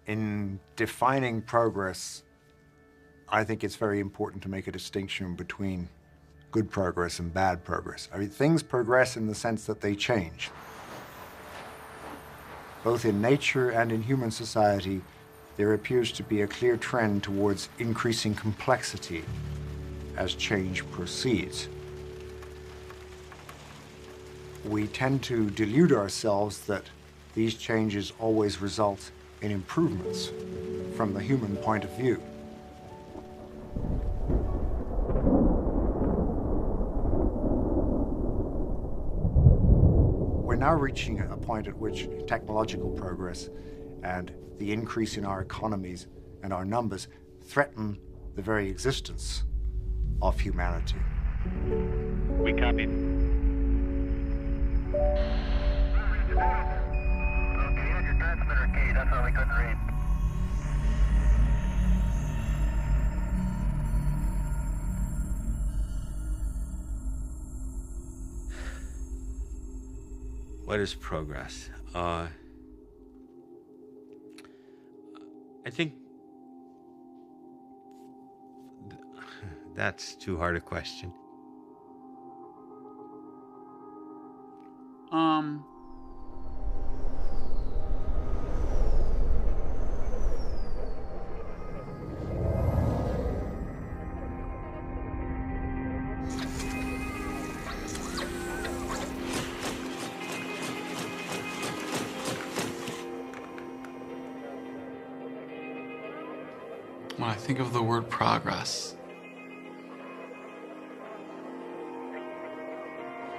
In defining progress, I think it's very important to make a distinction between good progress and bad progress. I mean, things progress in the sense that they change. Both in nature and in human society, there appears to be a clear trend towards increasing complexity as change proceeds. We tend to delude ourselves that these changes always result in improvements from the human point of view. We're now reaching a point at which technological progress and the increase in our economies and our numbers threaten the very existence of humanity. We copy. That's why we couldn't read. What is progress? I think that's too hard a question. When I think of the word progress,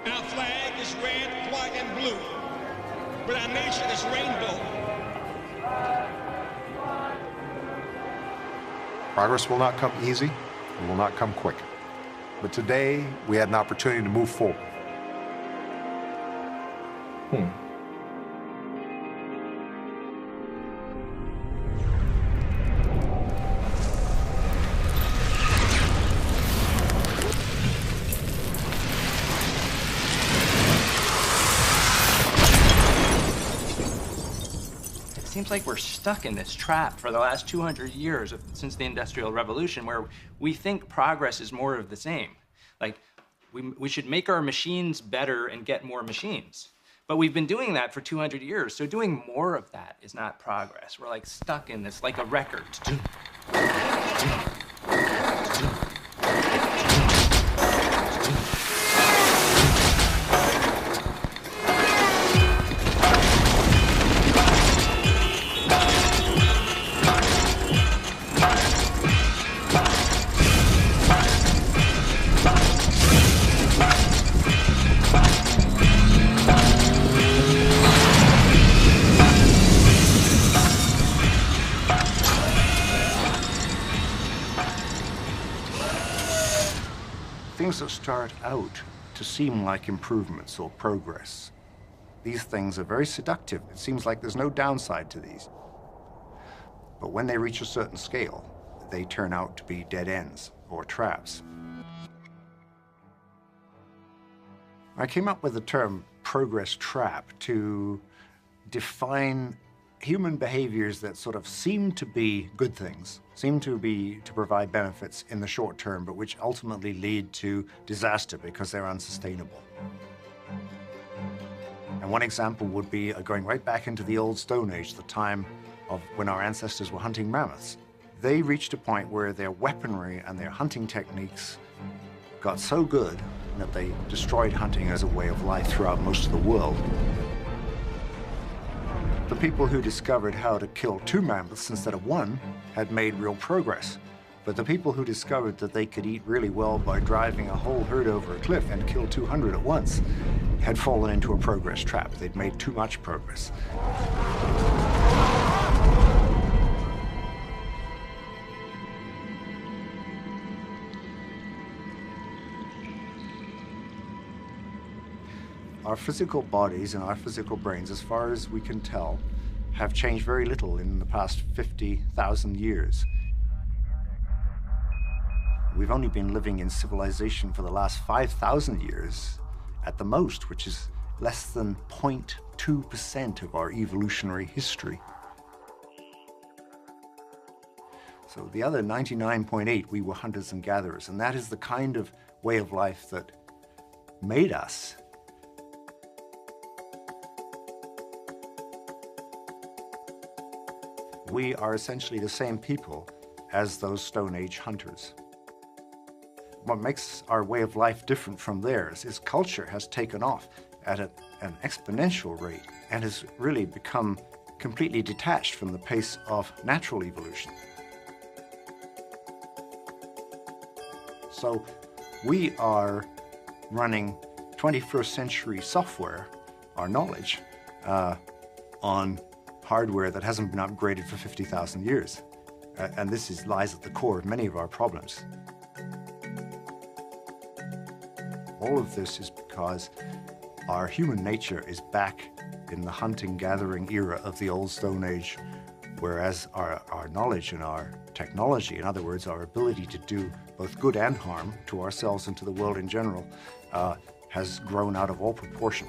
our flag is red, white, and blue, but our nation is rainbow. Progress will not come easy, it will not come quick. But today, we had an opportunity to move forward. It seems like we're stuck in this trap for the last 200 years since the Industrial Revolution, where we think progress is more of the same. Like, we should make our machines better and get more machines. But we've been doing that for 200 years, so doing more of that is not progress. We're like stuck in this, like a record. Things that start out to seem like improvements or progress, these things are very seductive. It seems like there's no downside to these. But when they reach a certain scale, they turn out to be dead ends or traps. I came up with the term progress trap to define human behaviors that sort of seem to be good things, seem to provide benefits in the short term, but which ultimately lead to disaster because they're unsustainable. And one example would be going right back into the old Stone Age, the time of when our ancestors were hunting mammoths. They reached a point where their weaponry and their hunting techniques got so good that they destroyed hunting as a way of life throughout most of the world. The people who discovered how to kill 2 mammoths instead of 1 had made real progress. But the people who discovered that they could eat really well by driving a whole herd over a cliff and kill 200 at once had fallen into a progress trap. They'd made too much progress. Our physical bodies and our physical brains, as far as we can tell, have changed very little in the past 50,000 years. We've only been living in civilization for the last 5,000 years at the most, which is less than 0.2% of our evolutionary history. So the other 99.8, we were hunters and gatherers, and that is the kind of way of life that made us. We are essentially the same people as those Stone Age hunters. What makes our way of life different from theirs is culture has taken off at an exponential rate and has really become completely detached from the pace of natural evolution. So we are running 21st century software, our knowledge, on hardware that hasn't been upgraded for 50,000 years. And this lies at the core of many of our problems. All of this is because our human nature is back in the hunting-gathering era of the old Stone Age, whereas our knowledge and our technology, in other words, our ability to do both good and harm to ourselves and to the world in general, has grown out of all proportion.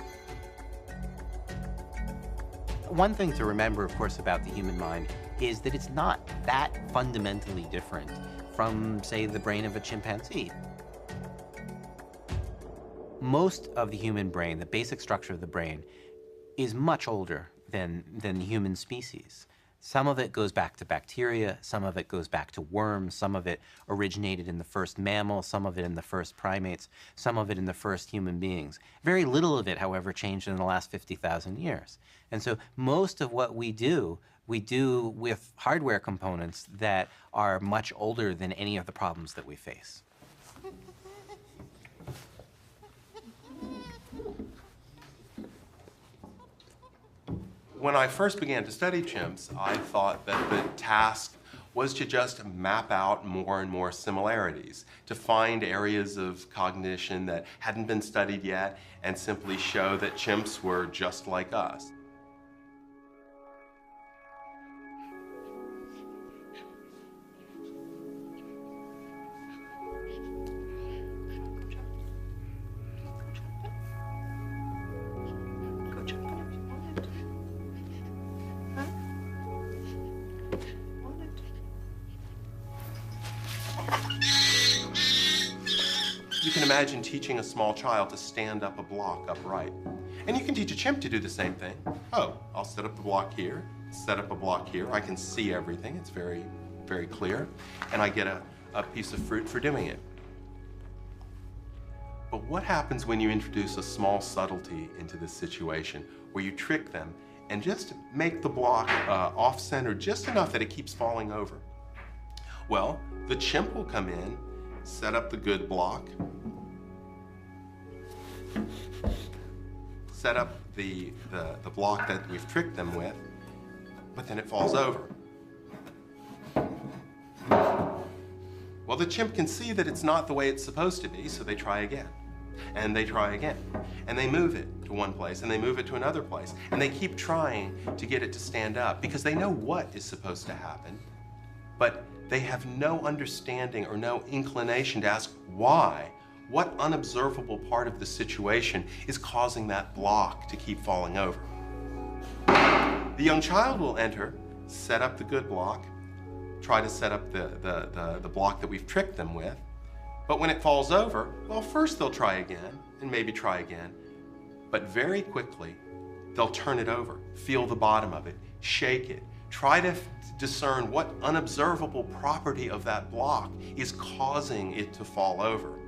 One thing to remember, of course, about the human mind is that it's not that fundamentally different from, say, the brain of a chimpanzee. Most of the human brain, the basic structure of the brain, is much older than the human species. Some of it goes back to bacteria, some of it goes back to worms, some of it originated in the first mammal, some of it in the first primates, some of it in the first human beings. Very little of it, however, changed in the last 50,000 years. And so most of what we do with hardware components that are much older than any of the problems that we face. When I first began to study chimps, I thought that the task was to just map out more and more similarities, to find areas of cognition that hadn't been studied yet, and simply show that chimps were just like us. You can imagine teaching a small child to stand up a block upright. And you can teach a chimp to do the same thing. Oh, I'll set up the block here, set up a block here. I can see everything. It's very, very clear. And I get a piece of fruit for doing it. But what happens when you introduce a small subtlety into this situation where you trick them and just make the block off-center just enough that it keeps falling over? Well, the chimp will come in, set up the good block, set up the block that we've tricked them with, but then it falls over. Well, the chimp can see that it's not the way it's supposed to be, so they try again. And they try again. And they move it to one place, and they move it to another place. And they keep trying to get it to stand up because they know what is supposed to happen, but they have no understanding or no inclination to ask why. What unobservable part of the situation is causing that block to keep falling over? The young child will enter, set up the good block, try to set up the block that we've tricked them with. But when it falls over, well, first they'll try again, and maybe try again. But very quickly, they'll turn it over, feel the bottom of it, shake it, try to discern what unobservable property of that block is causing it to fall over.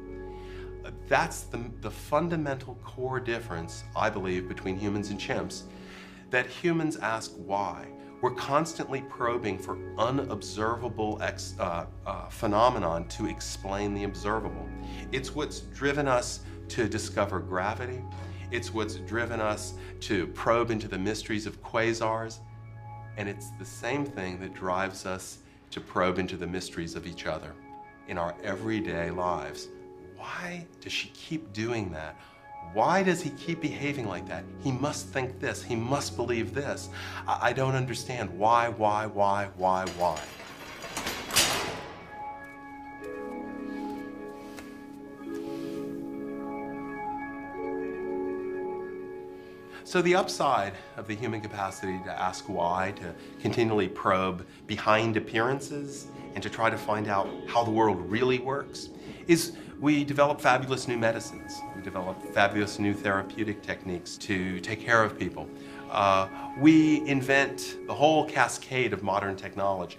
That's the fundamental core difference, I believe, between humans and chimps, that humans ask why. We're constantly probing for unobservable phenomenon to explain the observable. It's what's driven us to discover gravity. It's what's driven us to probe into the mysteries of quasars. And it's the same thing that drives us to probe into the mysteries of each other in our everyday lives. Why does she keep doing that? Why does he keep behaving like that? He must think this. He must believe this. I don't understand. Why? So the upside of the human capacity to ask why, to continually probe behind appearances, and to try to find out how the world really works, is we develop fabulous new medicines. We develop fabulous new therapeutic techniques to take care of people. We invent the whole cascade of modern technology.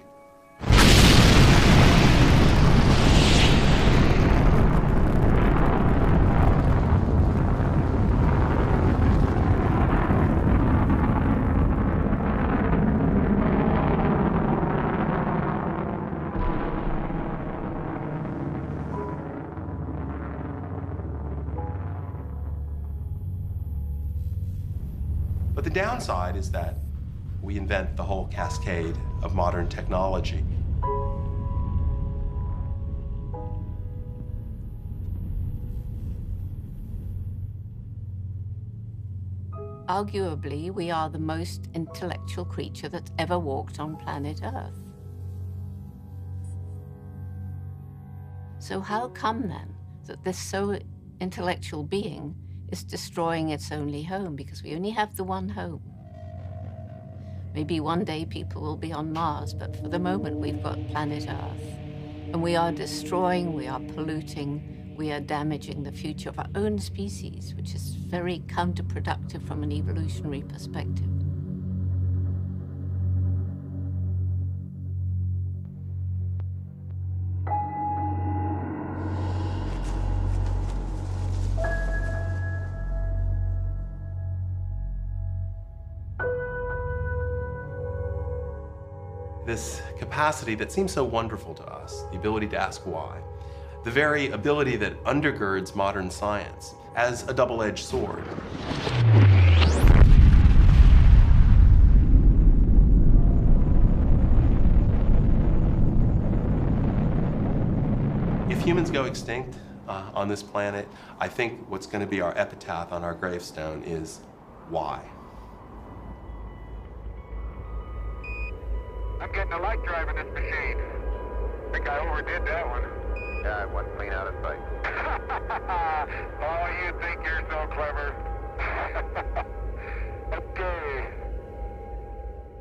But the downside is that we invent the whole cascade of modern technology. Arguably, we are the most intellectual creature that's ever walked on planet Earth. So how come then that this so intellectual being is destroying its only home? Because we only have the one home. Maybe one day people will be on Mars, but for the moment we've got planet Earth. And we are destroying, we are polluting, we are damaging the future of our own species, which is very counterproductive from an evolutionary perspective. This capacity that seems so wonderful to us, the ability to ask why, the very ability that undergirds modern science as a double-edged sword. If humans go extinct on this planet, I think what's going to be our epitaph on our gravestone is why. I'm getting a light driving this machine. Think I overdid that one. Yeah, it went clean out of sight. Oh, you think you're so clever. Okay.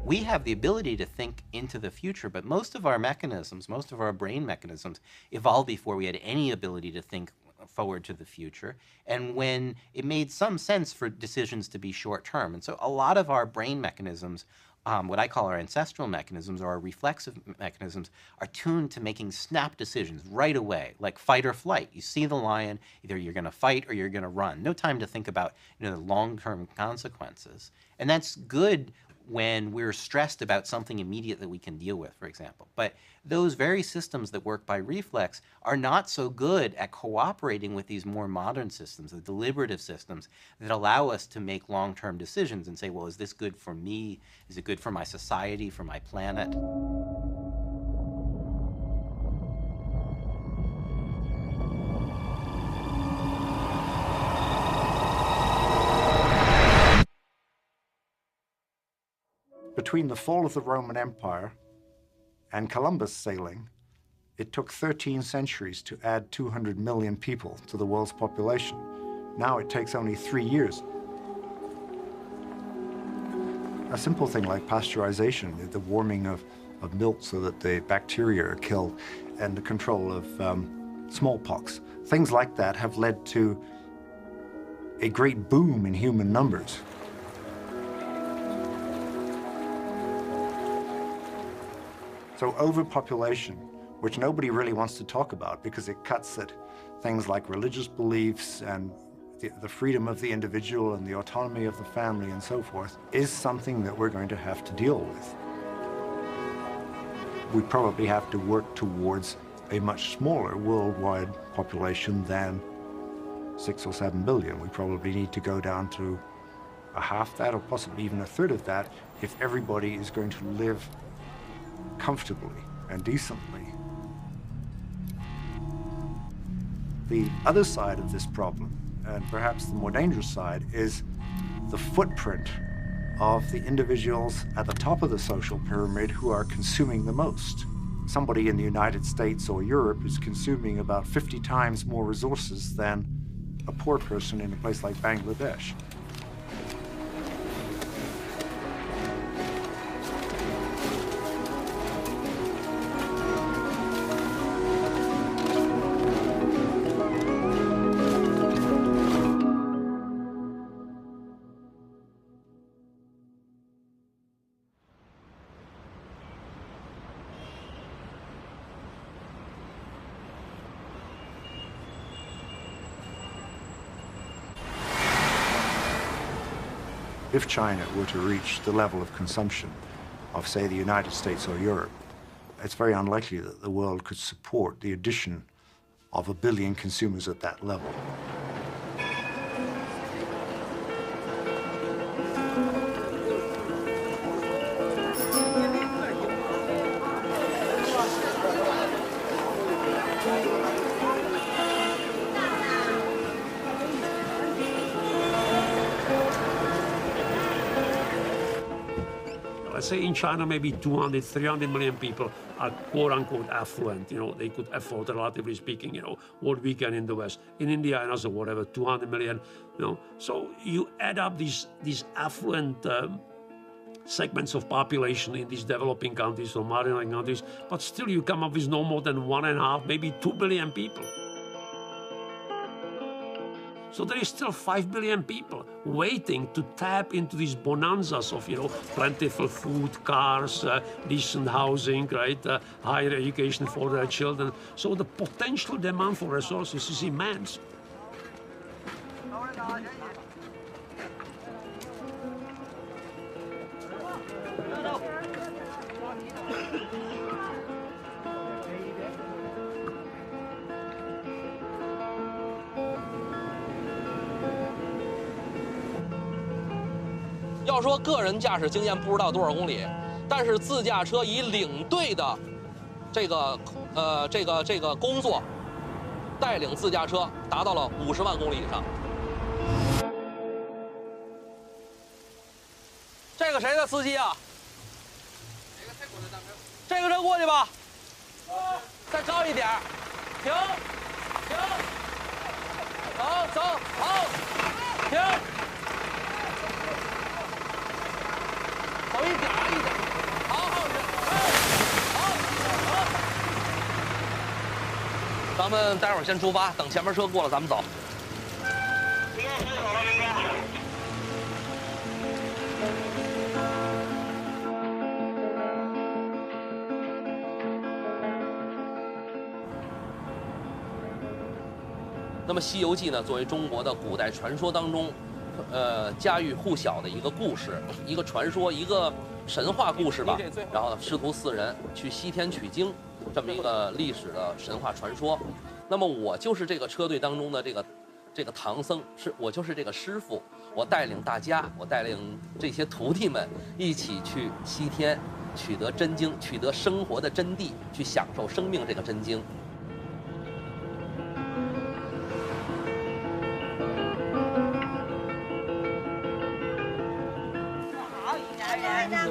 We have the ability to think into the future, but most of our mechanisms, most of our brain mechanisms, evolved before we had any ability to think forward to the future, and when it made some sense for decisions to be short-term. And so a lot of our brain mechanisms, what I call our ancestral mechanisms or our reflexive mechanisms, are tuned to making snap decisions right away, like fight or flight. You see the lion, either you're going to fight or you're going to run. No time to think about the long-term consequences. And that's good when we're stressed about something immediate that we can deal with, for example. But those very systems that work by reflex are not so good at cooperating with these more modern systems, the deliberative systems that allow us to make long-term decisions and say, well, is this good for me? Is it good for my society, for my planet? Between the fall of the Roman Empire and Columbus sailing, it took 13 centuries to add 200 million people to the world's population. Now it takes only 3 years. A simple thing like pasteurization, the warming of milk so that the bacteria are killed, and the control of smallpox, things like that have led to a great boom in human numbers. So overpopulation, which nobody really wants to talk about because it cuts at things like religious beliefs and the freedom of the individual and the autonomy of the family and so forth, is something that we're going to have to deal with. We probably have to work towards a much smaller worldwide population than 6 or 7 billion. We probably need to go down to a half that, or possibly even a third of that, if everybody is going to live comfortably and decently. The other side of this problem, and perhaps the more dangerous side, is the footprint of the individuals at the top of the social pyramid who are consuming the most. Somebody in the United States or Europe is consuming about 50 times more resources than a poor person in a place like Bangladesh. If China were to reach the level of consumption of, say, the United States or Europe, it's very unlikely that the world could support the addition of 1 billion consumers at that level. Let's say in China, maybe 200, 300 million people are quote-unquote affluent. You know, they could afford, relatively speaking, you know, what we can in the West. In India, and also whatever, 200 million, you know. So you add up these affluent segments of population in these developing countries or marginal countries, but still you come up with no more than 1.5, maybe 2 billion people. So there is still 5 billion people waiting to tap into these bonanzas of, you know, plentiful food, cars, decent housing, right, higher education for their children. So the potential demand for resources is immense.要说个人驾驶经验不知道多少公里，但是自驾车以领队的这个工作，带领自驾车达到了50万公里以上。这个谁的司机啊？这个车过去吧，再高一点，停，停，走，好，停。 走一点一点，好，好，咱们待会儿先出发，等前面车过了，咱们走。那么《西游记》呢，作为中国的古代传说当中。 家喻户晓的一个故事，一个传说，一个神话故事吧。然后呢，师徒4人去西天取经，这么一个历史的神话传说。那么我就是这个车队当中的这个唐僧，我就是这个师傅，我带领大家，我带领这些徒弟们一起去西天，取得真经，取得生活的真谛，去享受生命这个真经。 这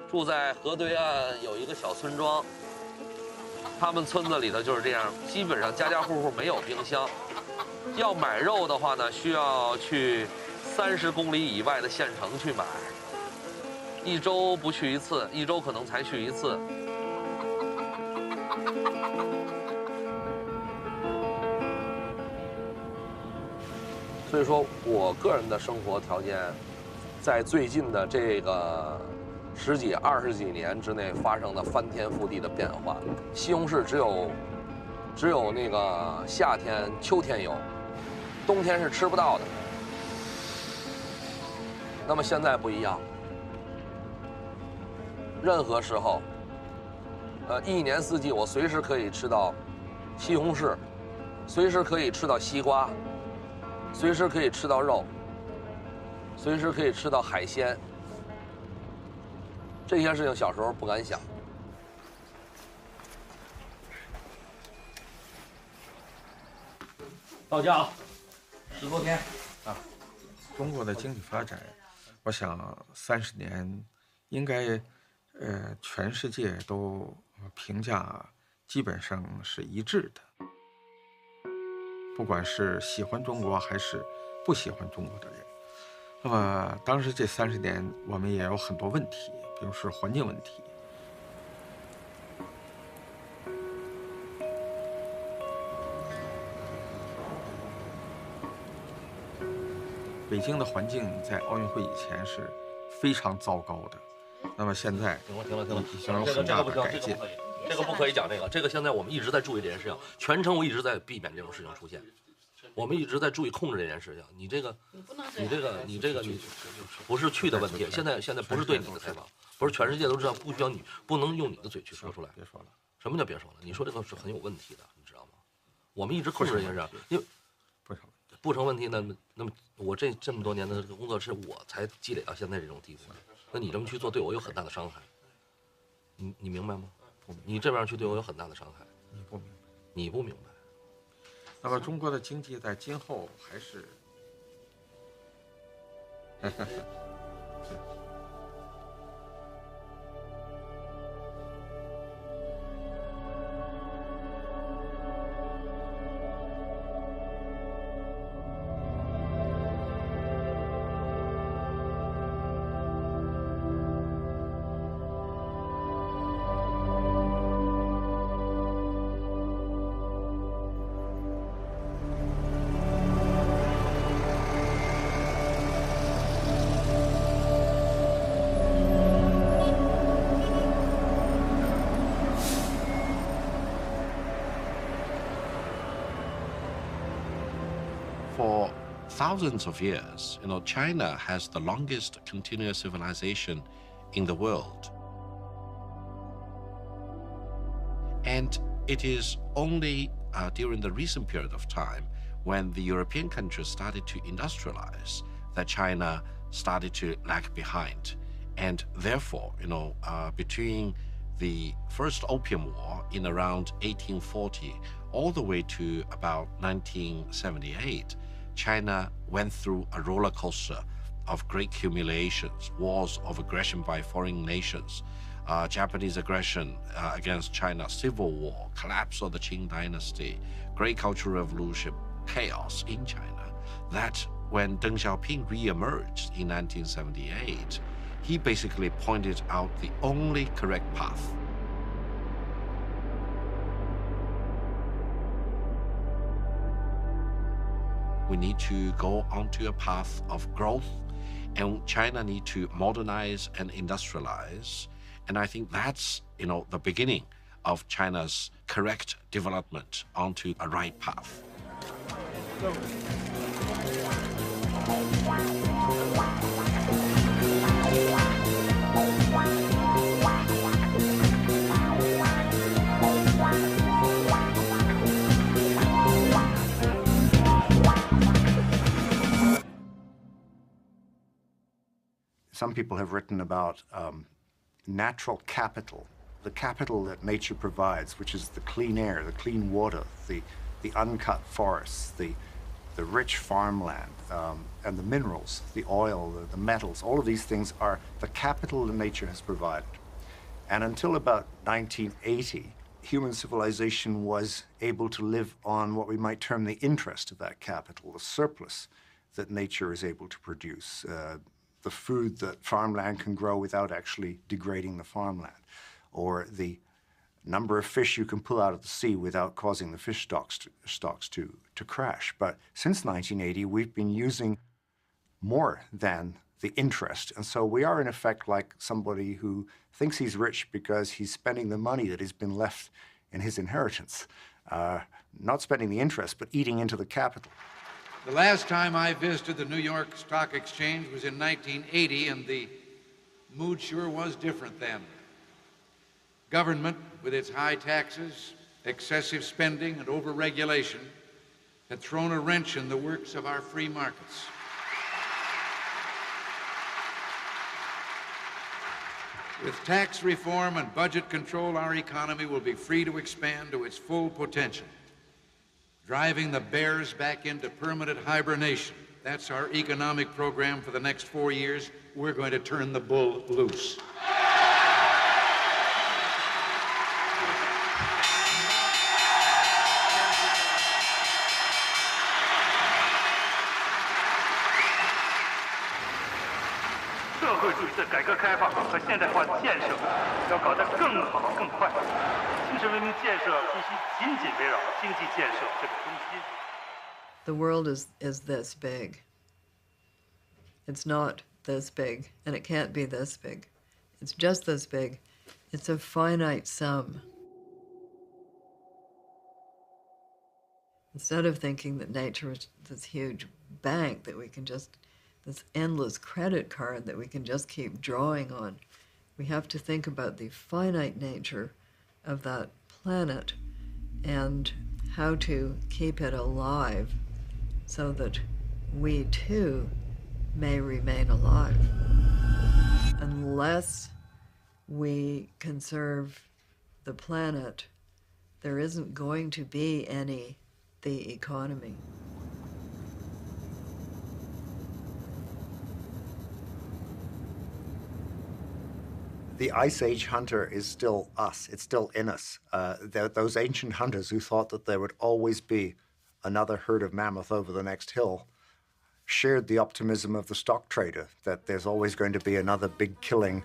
住在河对岸有一个小村庄，他们村子里头就是这样，基本上家家户户没有冰箱。要买肉的话呢，需要去30公里以外的县城去买，一周不去一次，一周可能才去一次。所以说我个人的生活条件，在最近的这个10几、20几年之内发生了翻天覆地的变化。西红柿只有那个夏天、秋天有，冬天是吃不到的。那么现在不一样，任何时候，一年四季我随时可以吃到西红柿，随时可以吃到西瓜，随时可以吃到肉，随时可以吃到海鲜。这些事情小时候不敢想。到家了，10多天啊。中国的经济发展，我想30年应该，全世界都评价基本上是一致的。不管是喜欢中国还是不喜欢中国的人，那么当时这30年我们也有很多问题，比如是环境问题。北京的环境在奥运会以前是非常糟糕的，那么现在停了，已经有很大的改进。这个不可以讲这个，这个现在我们一直在注意这件事情，全程我一直在避免这种事情出现，我们一直在注意控制这件事情。你这个不是去的问题，现在不是对你的采访，不是全世界都知道，不需要你不能用你的嘴去说出来。别说了，什么叫别说了？你说这个是很有问题的，你知道吗？我们一直控制这件事，因为不成问题，那么我这么多年的这个工作是我才积累到现在这种地步，那你这么去做对我有很大的伤害，你明白吗？你这边去对我有很大的伤害，你不明白。那么中国的经济在今后还是，For thousands of years, China has the longest continuous civilization in the world. And it is only during the recent period of time when the European countries started to industrialize that China started to lag behind. And therefore, between the first Opium War in around 1840 all the way to about 1978, China went through a roller coaster of great humiliations, wars of aggression by foreign nations, Japanese aggression against China, civil war, collapse of the Qing dynasty, great cultural revolution, chaos in China. That when Deng Xiaoping re-emerged in 1978, he basically pointed out the only correct path. We need to go onto a path of growth, and China need to modernize and industrialize. And I think that's, the beginning of China's correct development onto a right path. Some people have written about natural capital, the capital that nature provides, which is the clean air, the clean water, the uncut forests, the the rich farmland, and the minerals, the oil, the metals, all of these things are the capital that nature has provided. And until about 1980, human civilization was able to live on what we might term the interest of that capital, the surplus that nature is able to produce, the food that farmland can grow without actually degrading the farmland, or the number of fish you can pull out of the sea without causing the fish stocks to crash. But since 1980, we've been using more than the interest. And so we are, in effect, like somebody who thinks he's rich because he's spending the money that has been left in his inheritance. Not spending the interest, but eating into the capital. The last time I visited the New York Stock Exchange was in 1980, and the mood sure was different then. Government, with its high taxes, excessive spending, and overregulation, had thrown a wrench in the works of our free markets. With tax reform and budget control, our economy will be free to expand to its full potential, driving the bears back into permanent hibernation. That's our economic program for the next 4 years. We're going to turn the bull loose. The world is this big. It's not this big, and it can't be this big. It's just this big. It's a finite sum. Instead of thinking that nature is this huge bank that we can just, this endless credit card that we can just keep drawing on, we have to think about the finite nature of that planet and how to keep it alive so that we too may remain alive. Unless we conserve the planet, there isn't going to be the economy. The Ice Age hunter is still us. It's still in us. Those ancient hunters who thought that there would always be another herd of mammoth over the next hill shared the optimism of the stock trader, that there's always going to be another big killing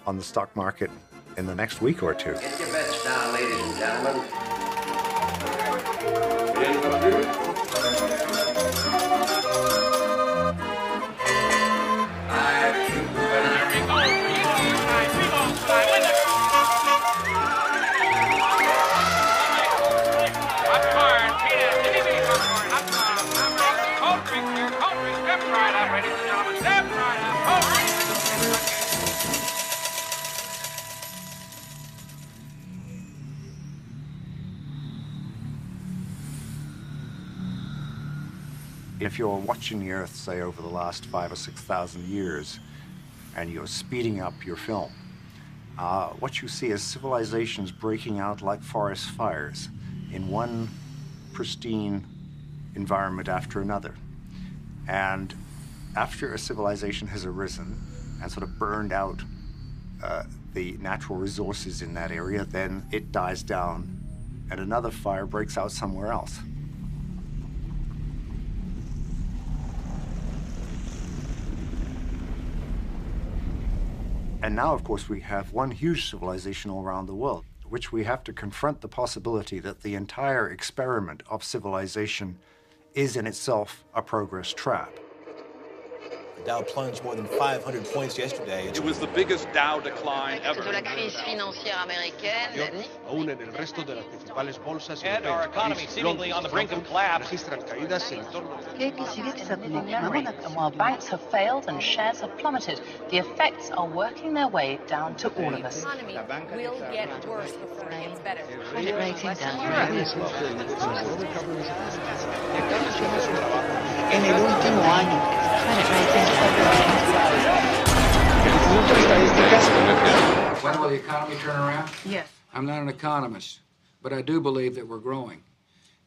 on the stock market in the next week or two. Get your bets down, ladies and gentlemen. If you're watching the Earth, say, over the last 5,000 or 6,000 years, and you're speeding up your film, what you see is civilizations breaking out like forest fires in one pristine environment after another. And after a civilization has arisen and sort of burned out the natural resources in that area, then it dies down and another fire breaks out somewhere else. And now, of course, we have one huge civilization all around the world, which we have to confront the possibility that the entire experiment of civilization is in itself a progress trap. The Dow plunged more than 500 points yesterday. It was the biggest Dow decline ever. And our economy seemingly on the brink of collapse. And while banks have failed and shares have plummeted, the effects are working their way down to all of us. The economy will get worse before it gets better. Credit rating down. En el último año. Credit rating When will the economy turn around? Yes. I'm not an economist, but I do believe that we're growing.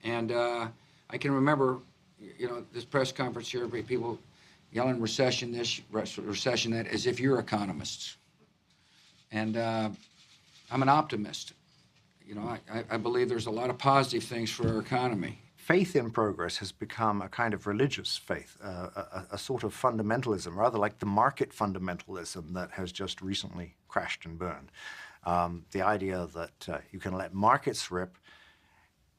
And I can remember you know, this press conference here, people yelling recession this, recession that, as if you're economists. And I'm an optimist. You know, I believe there's a lot of positive things for our economy. Faith in progress has become a kind of religious faith, a sort of fundamentalism, rather like the market fundamentalism that has just recently crashed and burned. The idea that you can let markets rip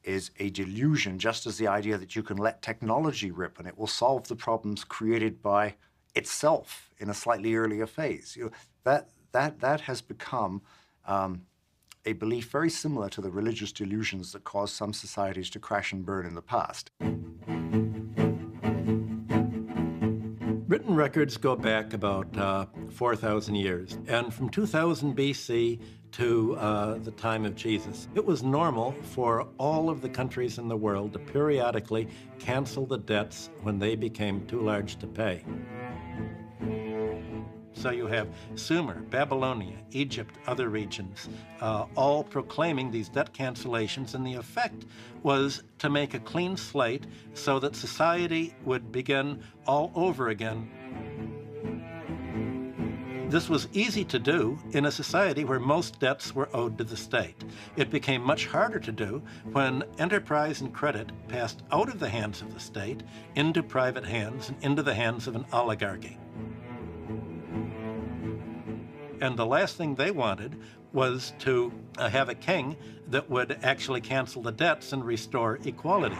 is a delusion, just as the idea that you can let technology rip and it will solve the problems created by itself in a slightly earlier phase. You know, that has become a belief very similar to the religious delusions that caused some societies to crash and burn in the past. Written records go back about 4,000 years, and from 2000 BC to the time of Jesus, it was normal for all of the countries in the world to periodically cancel the debts when they became too large to pay. So you have Sumer, Babylonia, Egypt, other regions, all proclaiming these debt cancellations, and the effect was to make a clean slate so that society would begin all over again. This was easy to do in a society where most debts were owed to the state. It became much harder to do when enterprise and credit passed out of the hands of the state into private hands and into the hands of an oligarchy. And the last thing they wanted was to have a king that would actually cancel the debts and restore equality.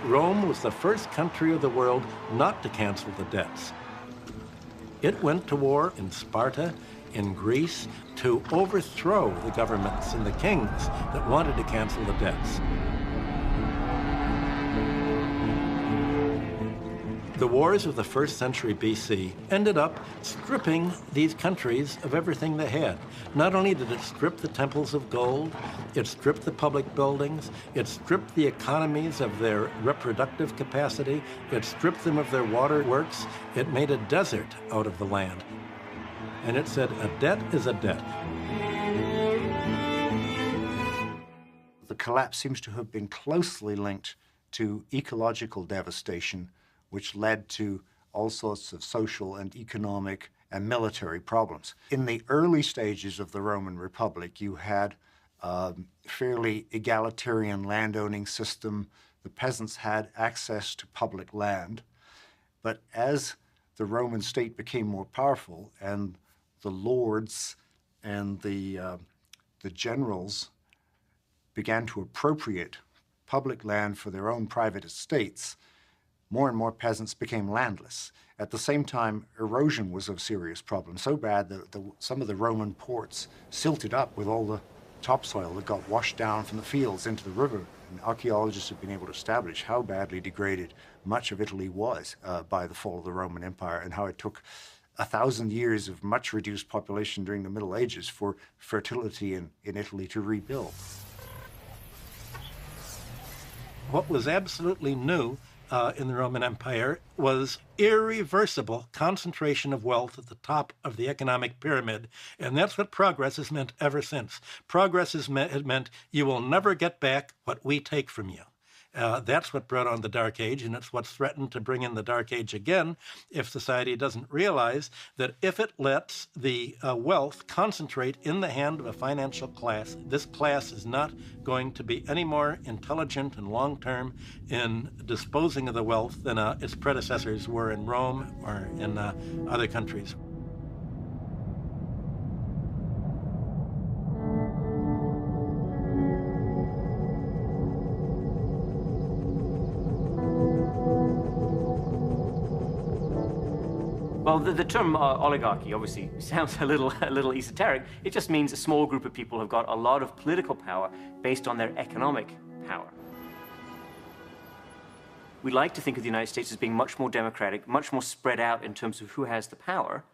Rome was the first country of the world not to cancel the debts. It went to war in Sparta, in Greece, to overthrow the governments and the kings that wanted to cancel the debts. The wars of the 1st century BC ended up stripping these countries of everything they had. Not only did it strip the temples of gold, it stripped the public buildings, it stripped the economies of their reproductive capacity, it stripped them of their waterworks, it made a desert out of the land. And it said, a debt is a debt. The collapse seems to have been closely linked to ecological devastation, which led to all sorts of social and economic and military problems. In the early stages of the Roman Republic, you had a fairly egalitarian landowning system. The peasants had access to public land. But as the Roman state became more powerful and the lords and the generals began to appropriate public land for their own private estates, more and more peasants became landless. At the same time, erosion was a serious problem, so bad that some of the Roman ports silted up with all the topsoil that got washed down from the fields into the river. And archaeologists have been able to establish how badly degraded much of Italy was by the fall of the Roman Empire, and how it took 1,000 years of much reduced population during the Middle Ages for fertility in Italy to rebuild. What was absolutely new in the Roman Empire was irreversible concentration of wealth at the top of the economic pyramid. And that's what progress has meant ever since. Progress has meant you will never get back what we take from you. That's what brought on the Dark Age, and it's what's threatened to bring in the Dark Age again if society doesn't realize that if it lets the wealth concentrate in the hand of a financial class, this class is not going to be any more intelligent and long-term in disposing of the wealth than its predecessors were in Rome or in other countries. Well, the term oligarchy obviously sounds a little esoteric. It just means a small group of people have got a lot of political power based on their economic power. We like to think of the United States as being much more democratic, much more spread out in terms of who has the power.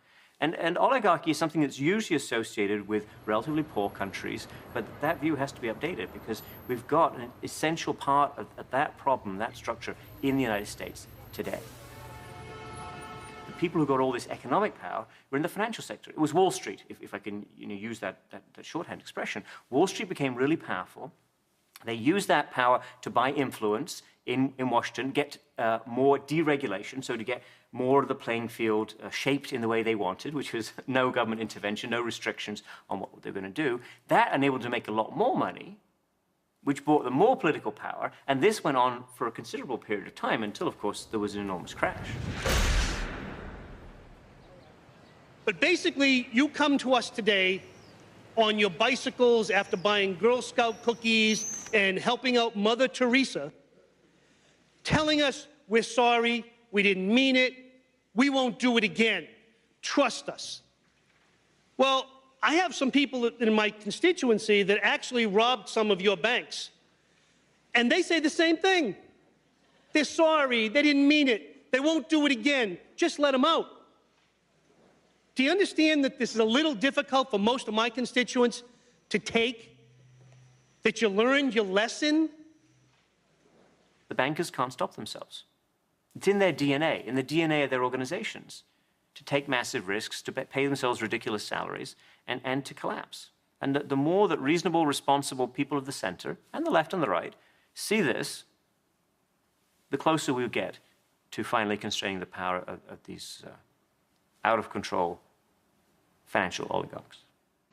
And oligarchy is something that's usually associated with relatively poor countries, but that view has to be updated because we've got an essential part of that problem, that structure, in the United States today. The people who got all this economic power were in the financial sector. It was Wall Street, if I can use that shorthand expression. Wall Street became really powerful They use that power to buy influence in Washington, get more deregulation, so to get more of the playing field shaped in the way they wanted, which was no government intervention, no restrictions on what they're going to do. That enabled them to make a lot more money, which brought them more political power, and this went on for a considerable period of time until, of course, there was an enormous crash. But basically, you come to us today on your bicycles after buying Girl Scout cookies and helping out Mother Teresa, telling us we're sorry, we didn't mean it, we won't do it again, trust us. Well, I have some people in my constituency that actually robbed some of your banks, and they say the same thing. They're sorry, they didn't mean it, they won't do it again, just let them out. Do you understand that this is a little difficult for most of my constituents to take? That you learned your lesson? The bankers can't stop themselves. It's in their DNA, in the DNA of their organizations, to take massive risks, to pay themselves ridiculous salaries, and to collapse. And the more that reasonable, responsible people of the center, and the left and the right, see this, the closer we get to finally constraining the power of these out-of-control financial oligarchs.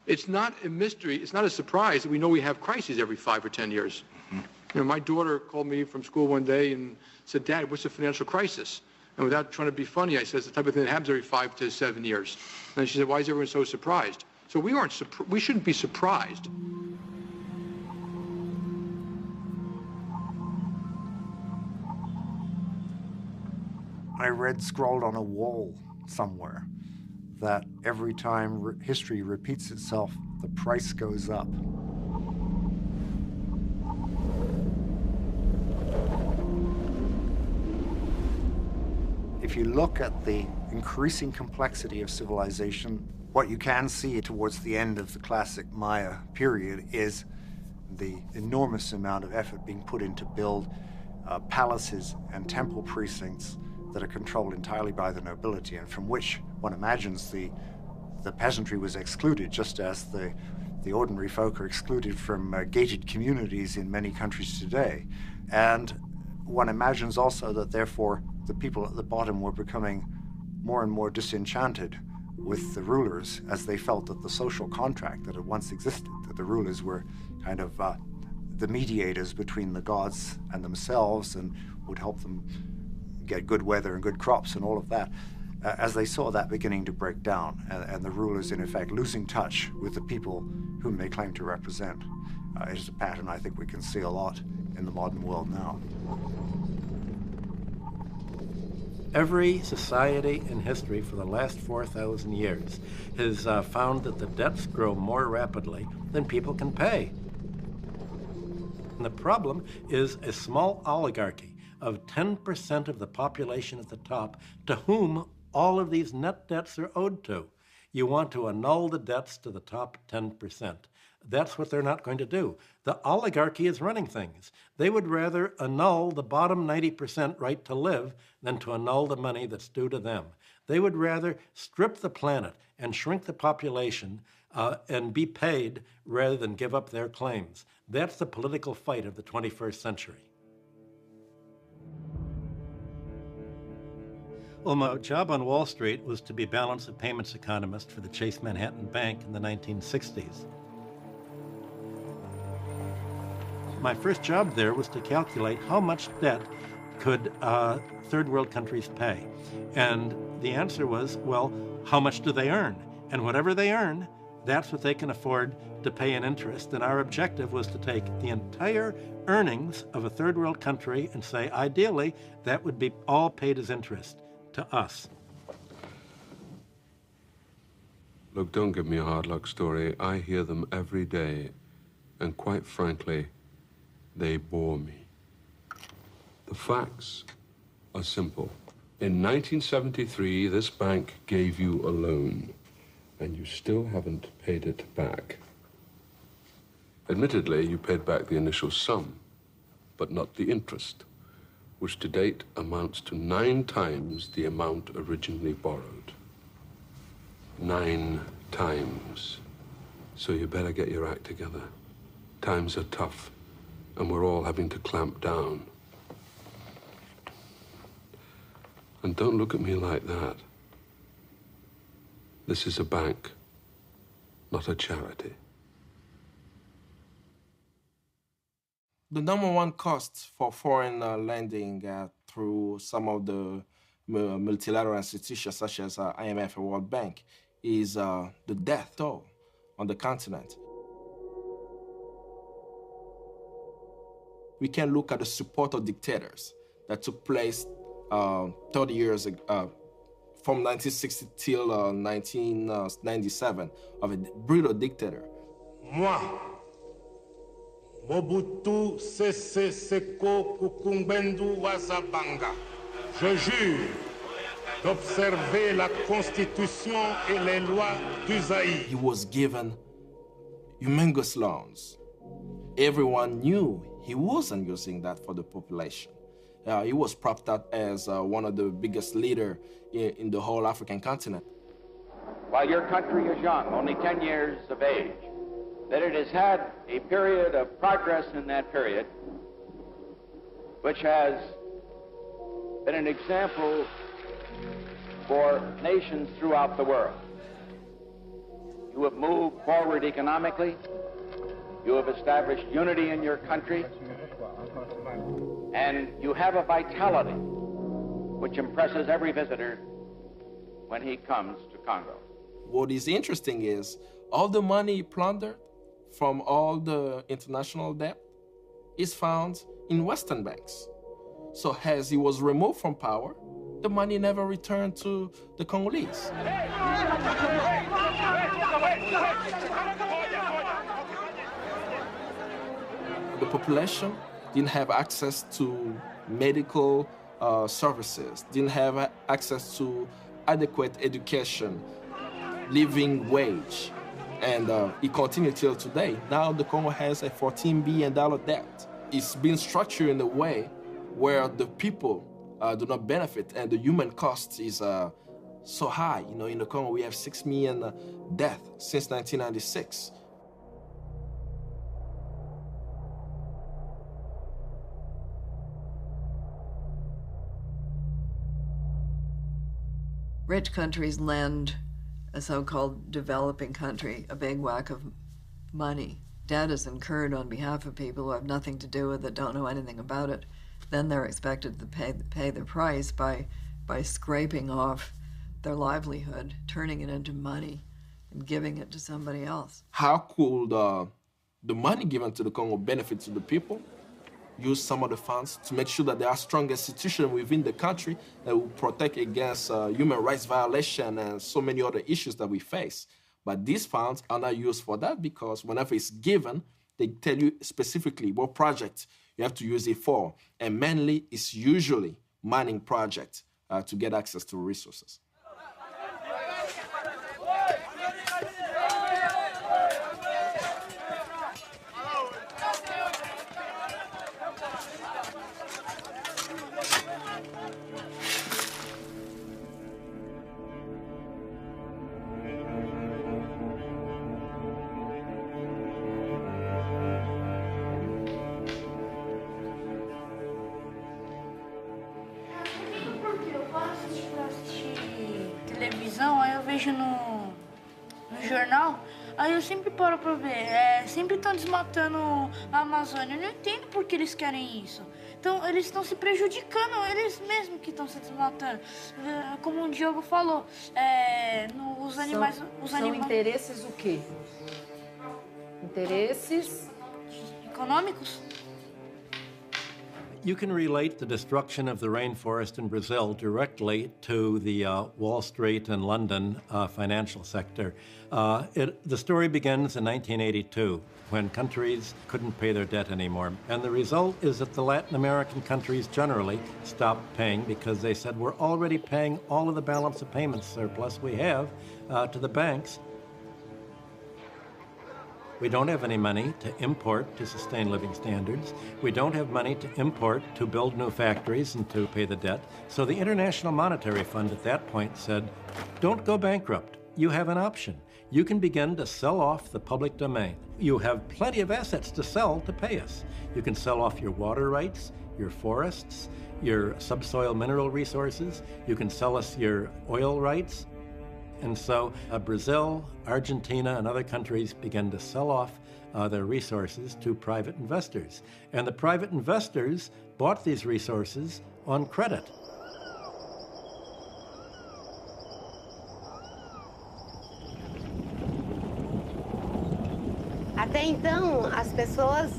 It's not a mystery, it's not a surprise that we know we have crises every 5 or 10 years. You know, my daughter called me from school one day and said, "Dad, what's a financial crisis?" And without trying to be funny, I said, "It's the type of thing that happens every 5 to 7 years. And she said, "Why is everyone so surprised?" So we shouldn't be surprised. I read scrawled on a wall somewhere that every time history repeats itself, the price goes up. If you look at the increasing complexity of civilization, what you can see towards the end of the classic Maya period is the enormous amount of effort being put in to build palaces and temple precincts that are controlled entirely by the nobility, and from which one imagines the peasantry was excluded, just as the ordinary folk are excluded from gated communities in many countries today. And one imagines also that therefore the people at the bottom were becoming more and more disenchanted with the rulers, as they felt that the social contract that had once existed, that the rulers were kind of the mediators between the gods and themselves and would help them get good weather and good crops and all of that, as they saw that beginning to break down and the rulers in effect losing touch with the people whom they claim to represent. It is a pattern I think we can see a lot in the modern world now. Every society in history for the last 4,000 years has found that the debts grow more rapidly than people can pay. And the problem is a small oligarchy of 10% of the population at the top to whom all of these net debts are owed to. You want to annul the debts to the top 10%. That's what they're not going to do. The oligarchy is running things. They would rather annul the bottom 90% right to live than to annul the money that's due to them. They would rather strip the planet and shrink the population and be paid rather than give up their claims. That's the political fight of the 21st century. Well, my job on Wall Street was to be balance of payments economist for the Chase Manhattan Bank in the 1960s. My first job there was to calculate how much debt could third world countries pay. And the answer was, well, how much do they earn? And whatever they earn, that's what they can afford to pay in interest. And our objective was to take the entire earnings of a third world country and say, ideally, that would be all paid as interest to us. Look, don't give me a hard luck story. I hear them every day, and quite frankly, they bore me. The facts are simple. In 1973, this bank gave you a loan, and you still haven't paid it back. Admittedly, you paid back the initial sum, but not the interest, which to date amounts to 9 times the amount originally borrowed. 9 times. So you better get your act together. Times are tough, and we're all having to clamp down. And don't look at me like that. This is a bank, not a charity. The number one cost for foreign lending through some of the multilateral institutions such as IMF and World Bank is the death toll on the continent. We can look at the support of dictators that took place 30 years ago, from 1960 till 1997, of a brutal dictator. Moi, Mobutu Sese Seko Kukumbendu Wazabanga, je jure d'observer la Constitution et les lois du Zaïre. He was given humongous loans. Everyone knew he wasn't using that for the population. He was propped up as one of the biggest leaders in the whole African continent. While your country is young, only 10 years of age, that it has had a period of progress in that period, which has been an example for nations throughout the world. You have moved forward economically. You have established unity in your country. And you have a vitality which impresses every visitor when he comes to Congo. What is interesting is all the money plundered from all the international debt is found in Western banks. So as he was removed from power, the money never returned to the Congolese. The population didn't have access to medical services, didn't have access to adequate education, living wage, and it continued till today. Now the Congo has a $14 billion debt. It's been structured in a way where the people do not benefit, and the human cost is so high. You know, in the Congo we have 6 million deaths since 1996. Rich countries lend a so-called developing country a big whack of money. Debt is incurred on behalf of people who have nothing to do with it, don't know anything about it. Then they're expected to pay the price by scraping off their livelihood, turning it into money, and giving it to somebody else. How could the money given to the Congo benefit to the people? Use some of the funds to make sure that there are strong institutions within the country that will protect against human rights violation and so many other issues that we face. But these funds are not used for that because whenever it's given, they tell you specifically what project you have to use it for. And mainly, it's usually mining projects to get access to resources. Aí eu vejo no jornal, aí eu sempre paro pra ver, sempre estão desmatando a Amazônia. Eu não entendo por que eles querem isso. Então, eles estão se prejudicando, eles mesmos que estão se desmatando. Como o Diogo falou, os animais... São interesses o quê? Interesses... econômicos? You can relate the destruction of the rainforest in Brazil directly to the Wall Street and London financial sector. The story begins in 1982, when countries couldn't pay their debt anymore. And the result is that the Latin American countries generally stopped paying because they said, we're already paying all of the balance of payments surplus we have to the banks. We don't have any money to import to sustain living standards. We don't have money to import to build new factories and to pay the debt. So the International Monetary Fund at that point said, don't go bankrupt. you have an option. You can begin to sell off the public domain. You have plenty of assets to sell to pay us. You can sell off your water rights, your forests, your subsoil mineral resources. You can sell us your oil rights. And so Brazil, Argentina, and other countries began to sell off their resources to private investors. And the private investors bought these resources on credit. Até então, as pessoas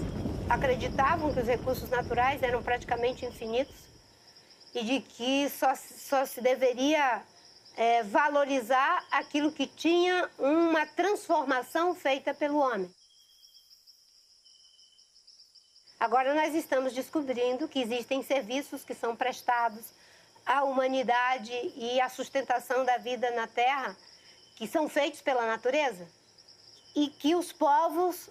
acreditavam que os recursos naturais eram praticamente infinitos e de que só se deveria valorizar aquilo que tinha uma transformação feita pelo homem. Agora nós estamos descobrindo que existem serviços que são prestados à humanidade e à sustentação da vida na Terra, que são feitos pela natureza, e que os povos,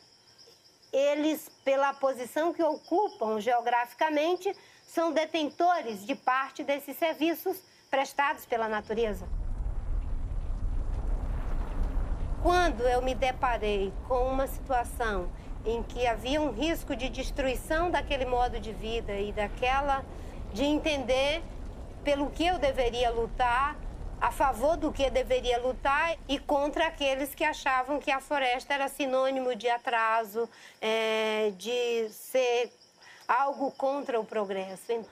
eles, pela posição que ocupam geograficamente, são detentores de parte desses serviços prestados pela natureza. Quando eu me deparei com uma situação em que havia um risco de destruição daquele modo de vida e de entender pelo que eu deveria lutar, a favor do que deveria lutar e contra aqueles que achavam que a floresta era sinônimo de atraso, de ser algo contra o progresso.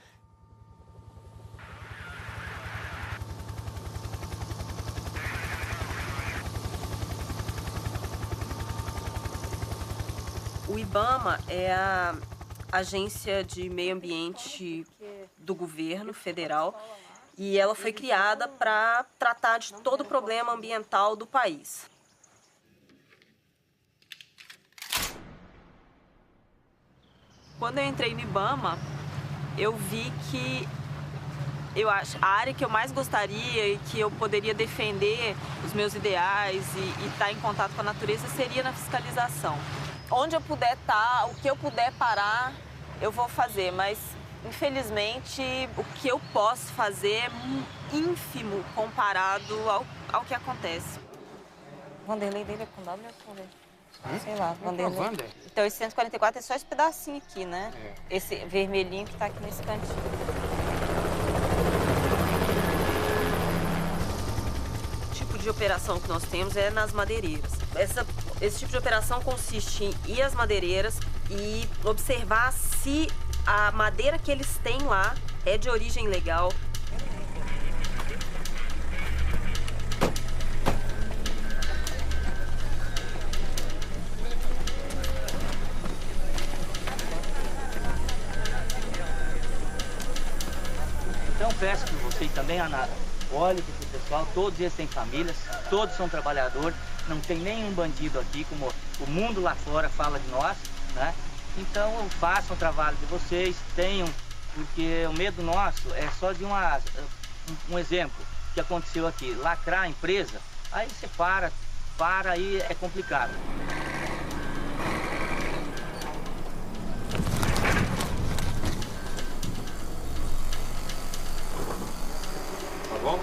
O IBAMA é a agência de meio ambiente do governo federal e ela foi criada para tratar de todo o problema ambiental do país. Quando eu entrei no IBAMA, eu vi que a área que eu mais gostaria e que eu poderia defender os meus ideais e estar em contato com a natureza seria na fiscalização. Onde eu puder estar, o que eu puder parar, eu vou fazer, mas infelizmente o que eu posso fazer é ínfimo comparado ao que acontece. Vanderlei dele é com W ou com V? Sei lá, Vanderlei. Vander. Então esse 144 é só esse pedacinho aqui, né? É. Esse vermelhinho que tá aqui nesse cantinho. O tipo de operação que nós temos é nas madeireiras. Esse tipo de operação consiste em ir às madeireiras e observar se a madeira que eles têm lá é de origem legal. Então peço que vocês também, Ana, olhem para esse pessoal, todos eles têm famílias, todos são trabalhadores, não tem nenhum bandido aqui, como o mundo lá fora fala de nós, né? Então façam o trabalho de vocês, tenham, porque o medo nosso é só de um exemplo que aconteceu aqui, lacrar a empresa, aí você para, aí é complicado. Tá bom?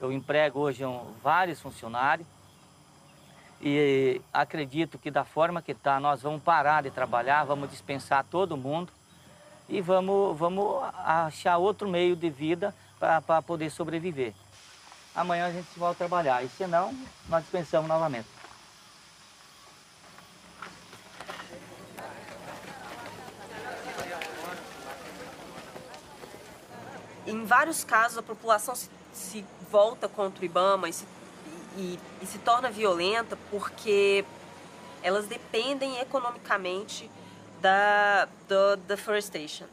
Eu emprego hoje vários funcionários e acredito que da forma que está, nós vamos parar de trabalhar, vamos dispensar todo mundo e vamos achar outro meio de vida para poder sobreviver. Amanhã a gente volta a trabalhar e se não, nós dispensamos novamente. Em vários casos, a população se volta contra o IBAMA e se torna violenta porque elas dependem economicamente da deforestation.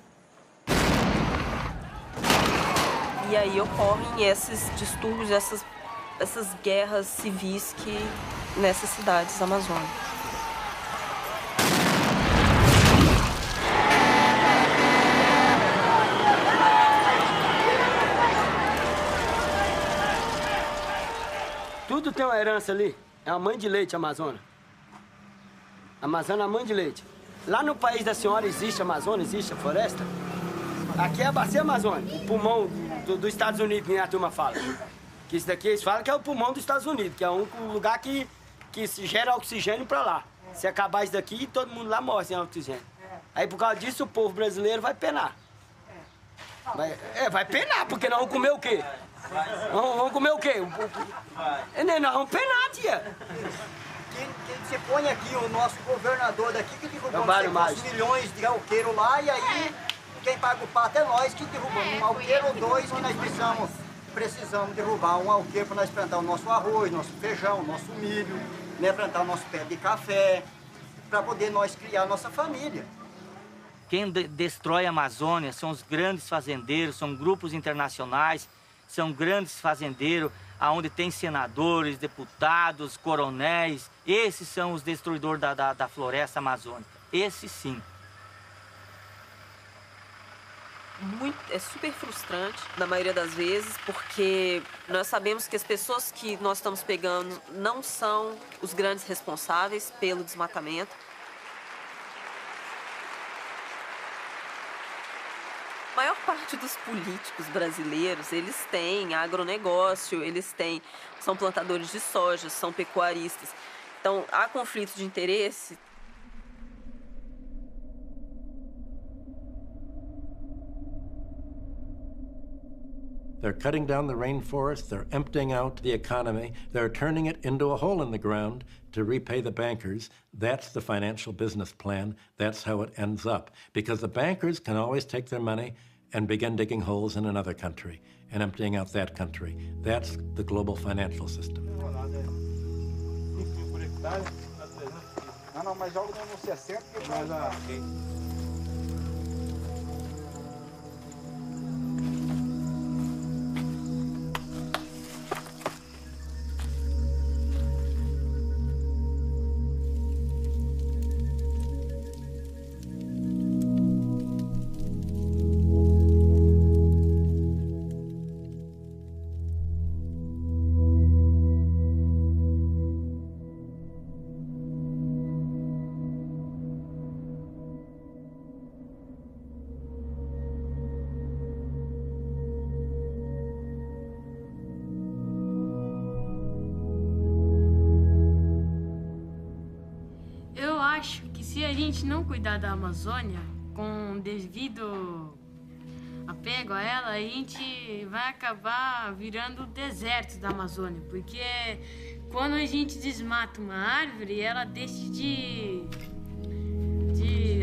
E aí ocorrem esses distúrbios, essas guerras civis nessas cidades amazônicas. Tudo tem uma herança ali. É uma mãe de leite, a Amazônia. A Amazônia é a mãe de leite. Lá no país da senhora existe a Amazônia, existe a floresta? Aqui é a bacia amazônica, o pulmão dos Estados Unidos, que a turma fala. Que isso daqui eles falam que é o pulmão dos Estados Unidos, que é o único lugar que se gera oxigênio para lá. Se acabar isso daqui, todo mundo lá morre sem oxigênio. Aí por causa disso o povo brasileiro vai penar. Vai penar, porque nós vamos comer o quê? Vamos comer o quê? Nós vamos penar, tia. Quem se põe aqui, o nosso governador daqui, que derrubou uns milhões de alqueiro lá, e aí quem paga o pato é nós que derrubamos um alqueiro ou dois, que nós precisamos derrubar um alqueiro para nós plantar o nosso arroz, nosso feijão, nosso milho, né, plantar o nosso pé de café, para poder nós criar a nossa família. Quem destrói a Amazônia são os grandes fazendeiros, são grupos internacionais, são grandes fazendeiros, onde tem senadores, deputados, coronéis. Esses são os destruidores da floresta amazônica. Esses sim. É super frustrante, na maioria das vezes, porque nós sabemos que as pessoas que nós estamos pegando não são os grandes responsáveis pelo desmatamento. A maior parte dos políticos brasileiros, eles têm agronegócio, são plantadores de soja, são pecuaristas. Então, há conflito de interesse. They're cutting down the rainforest, they're emptying out the economy, they're turning it into a hole in the ground to repay the bankers. That's the financial business plan. That's how it ends up. Because the bankers can always take their money and begin digging holes in another country and emptying out that country. That's the global financial system. Não, mas joga no 60 que acho que se a gente não cuidar da Amazônia com devido apego a ela, a gente vai acabar virando o deserto da Amazônia, porque quando a gente desmata uma árvore, ela deixa de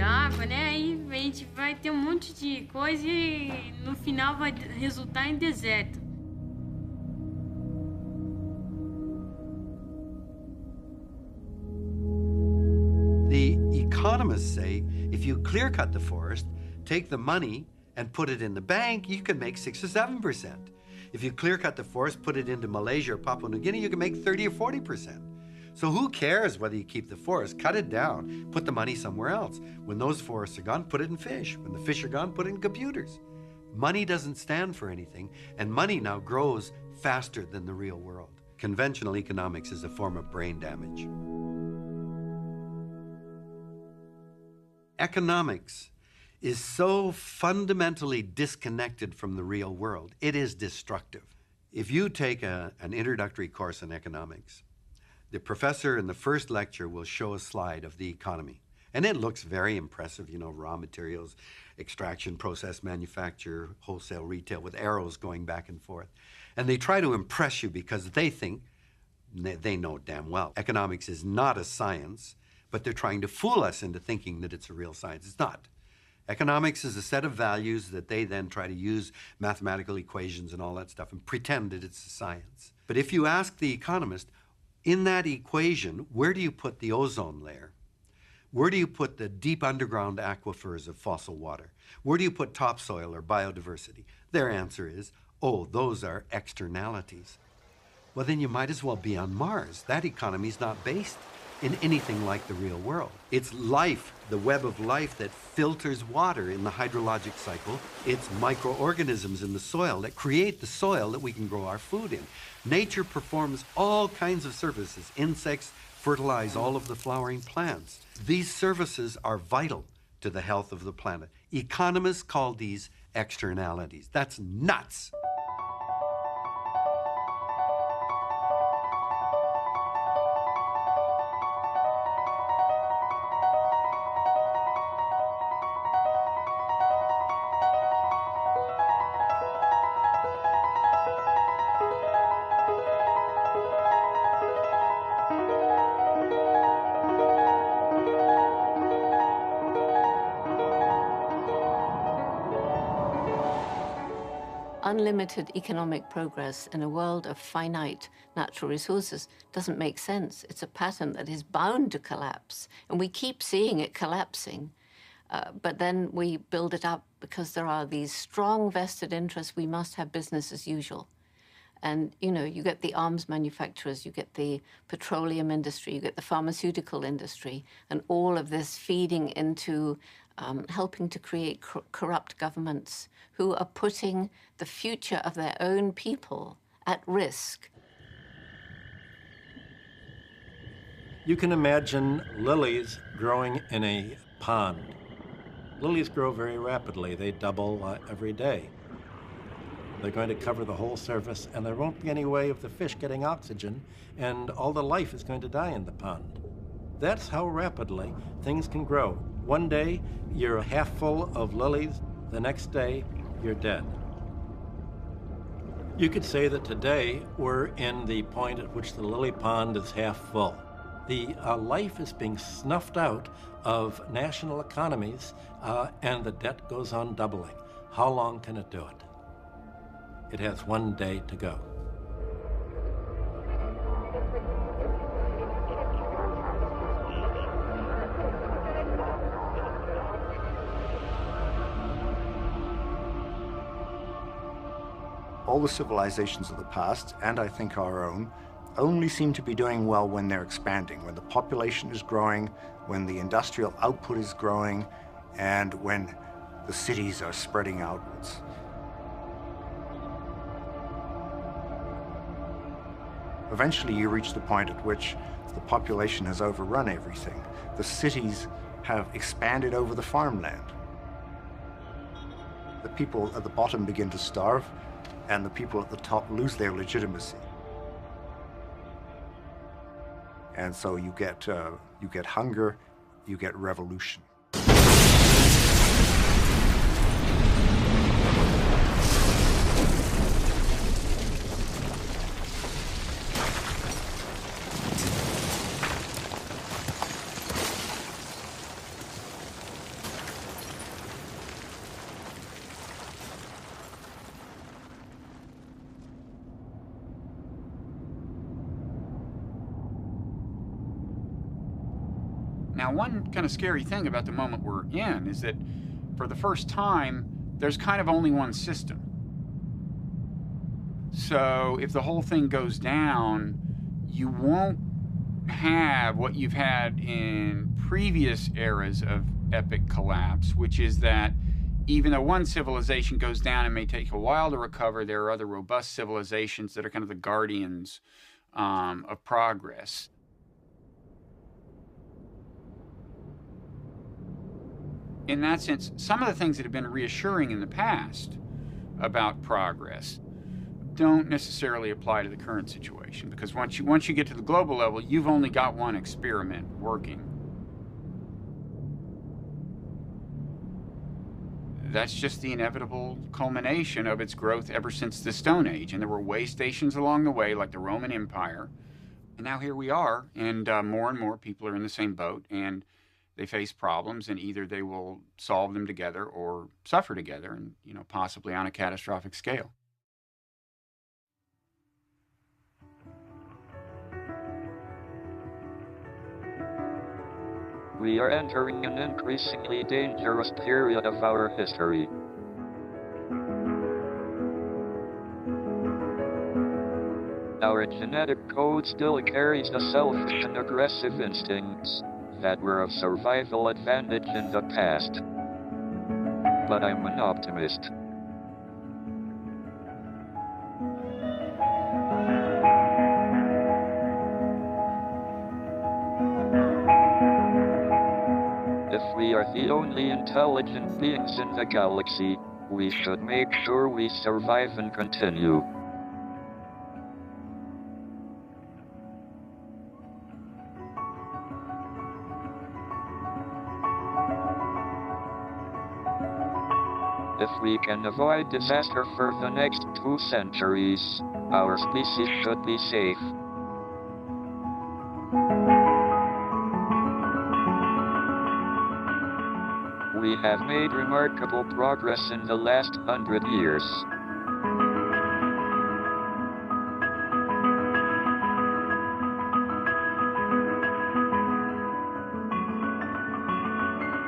água, né? Aí a gente vai ter um monte de coisa e no final vai resultar em deserto. The economists say if you clear cut the forest, take the money and put it in the bank, you can make 6 or 7%. If you clear cut the forest, put it into Malaysia or Papua New Guinea, you can make 30 or 40%. So who cares whether you keep the forest? Cut it down, put the money somewhere else. When those forests are gone, put it in fish. When the fish are gone, put it in computers. Money doesn't stand for anything, and money now grows faster than the real world. Conventional economics is a form of brain damage. Economics is so fundamentally disconnected from the real world, it is destructive. If you take an introductory course in economics, the professor in the first lecture will show a slide of the economy. And it looks very impressive, you know, raw materials, extraction, process, manufacture, wholesale, retail, with arrows going back and forth. And they try to impress you because they think, they know damn well, economics is not a science, but they're trying to fool us into thinking that it's a real science. It's not. Economics is a set of values that they then try to use mathematical equations and all that stuff and pretend that it's a science. But if you ask the economist, in that equation, where do you put the ozone layer? Where do you put the deep underground aquifers of fossil water? Where do you put topsoil or biodiversity? Their answer is, oh, those are externalities. Well, then you might as well be on Mars. That economy is not based in anything like the real world. It's life, the web of life that filters water in the hydrologic cycle. It's microorganisms in the soil that create the soil that we can grow our food in. Nature performs all kinds of services. Insects fertilize all of the flowering plants. These services are vital to the health of the planet. Economists call these externalities. That's nuts. Unlimited economic progress in a world of finite natural resources doesn't make sense. It's a pattern that is bound to collapse, and we keep seeing it collapsing. But then we build it up because there are these strong vested interests. We must have business as usual. And, you know, you get the arms manufacturers, you get the petroleum industry, you get the pharmaceutical industry, and all of this feeding into helping to create corrupt governments who are putting the future of their own people at risk. You can imagine lilies growing in a pond. Lilies grow very rapidly. They double every day. They're going to cover the whole surface, and there won't be any way of the fish getting oxygen, and all the life is going to die in the pond. That's how rapidly things can grow. One day, you're half full of lilies. The next day, you're dead. You could say that today we're in the point at which the lily pond is half full. The life is being snuffed out of national economies, and the debt goes on doubling. How long can it do it? It has one day to go. All the civilizations of the past, and I think our own, only seem to be doing well when they're expanding, when the population is growing, when the industrial output is growing, and when the cities are spreading outwards. Eventually, you reach the point at which the population has overrun everything. The cities have expanded over the farmland. The people at the bottom begin to starve, and the people at the top lose their legitimacy. And so you get hunger, you get revolution. Now, one kind of scary thing about the moment we're in is that for the first time, there's kind of only one system. So if the whole thing goes down, you won't have what you've had in previous eras of epic collapse, which is that even though one civilization goes down and may take a while to recover, there are other robust civilizations that are kind of the guardians of progress. In that sense, some of the things that have been reassuring in the past about progress don't necessarily apply to the current situation, because once you get to the global level, you've only got one experiment working. That's just the inevitable culmination of its growth ever since the Stone Age. And there were way stations along the way, like the Roman Empire. And now here we are, and more people are in the same boat, and they face problems, and either they will solve them together or suffer together, and possibly on a catastrophic scale. We are entering an increasingly dangerous period of our history. Our genetic code still carries the selfish and aggressive instincts that were of survival advantage in the past. But I'm an optimist. If we are the only intelligent beings in the galaxy, We should make sure we survive and continue. If we can avoid disaster for the next 2 centuries, our species should be safe. We have made remarkable progress in the last 100 years.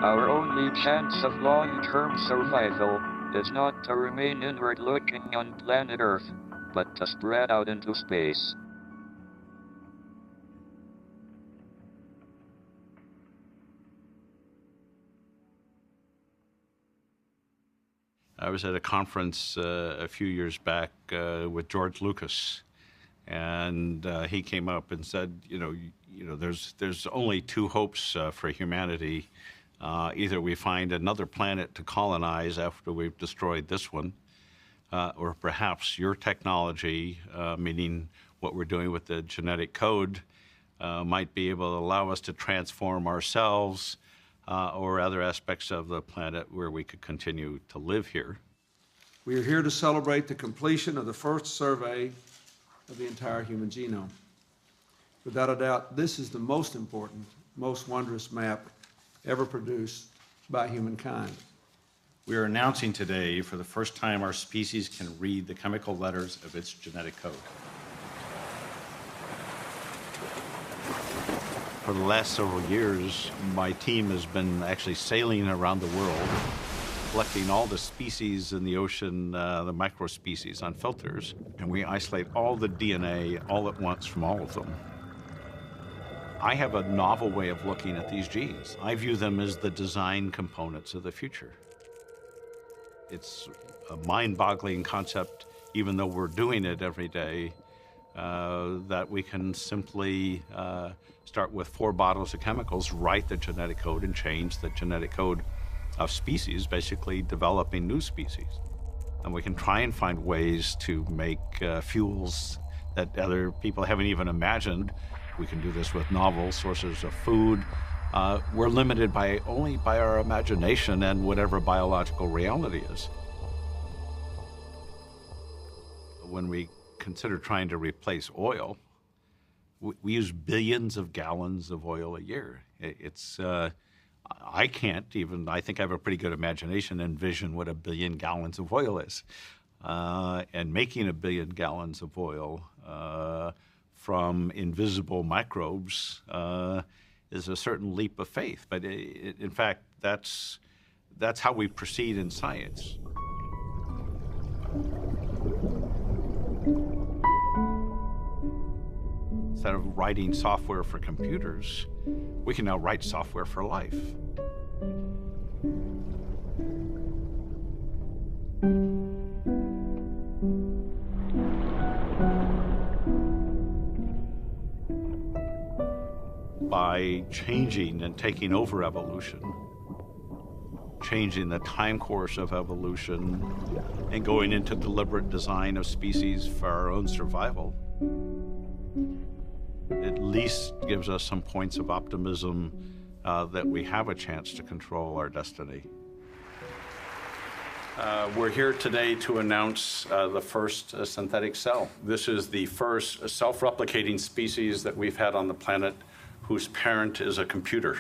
Our only chance of long-term survival is not to remain inward-looking on planet Earth, but to spread out into space. I was at a conference a few years back with George Lucas, and he came up and said, there's only 2 hopes for humanity. Either we find another planet to colonize after we've destroyed this one, or perhaps your technology, meaning what we're doing with the genetic code, might be able to allow us to transform ourselves or other aspects of the planet where we could continue to live here. We are here to celebrate the completion of the first survey of the entire human genome. Without a doubt, this is the most important, most wondrous map ever produced by humankind. We are announcing today, for the first time, our species can read the chemical letters of its genetic code. For the last several years, my team has been actually sailing around the world, collecting all the species in the ocean, the microspecies on filters, and we isolate all the DNA all at once from all of them. I have a novel way of looking at these genes. I view them as the design components of the future. It's a mind-boggling concept, even though we're doing it every day, that we can simply start with 4 bottles of chemicals, write the genetic code, and change the genetic code of species, basically developing new species. And we can try and find ways to make fuels that other people haven't even imagined. We can do this with novel sources of food. We're limited only by our imagination and whatever biological reality is. When we consider trying to replace oil, we use billions of gallons of oil a year. I can't even, I think I have a pretty good imagination, envision what 1 billion gallons of oil is. And making 1 billion gallons of oil from invisible microbes is a certain leap of faith. But in fact, that's how we proceed in science. Instead of writing software for computers, we can now write software for life. By changing and taking over evolution, changing the time course of evolution, and going into deliberate design of species for our own survival, at least gives us some points of optimism that we have a chance to control our destiny. We're here today to announce the first synthetic cell. This is the first self-replicating species that we've had on the planet whose parent is a computer.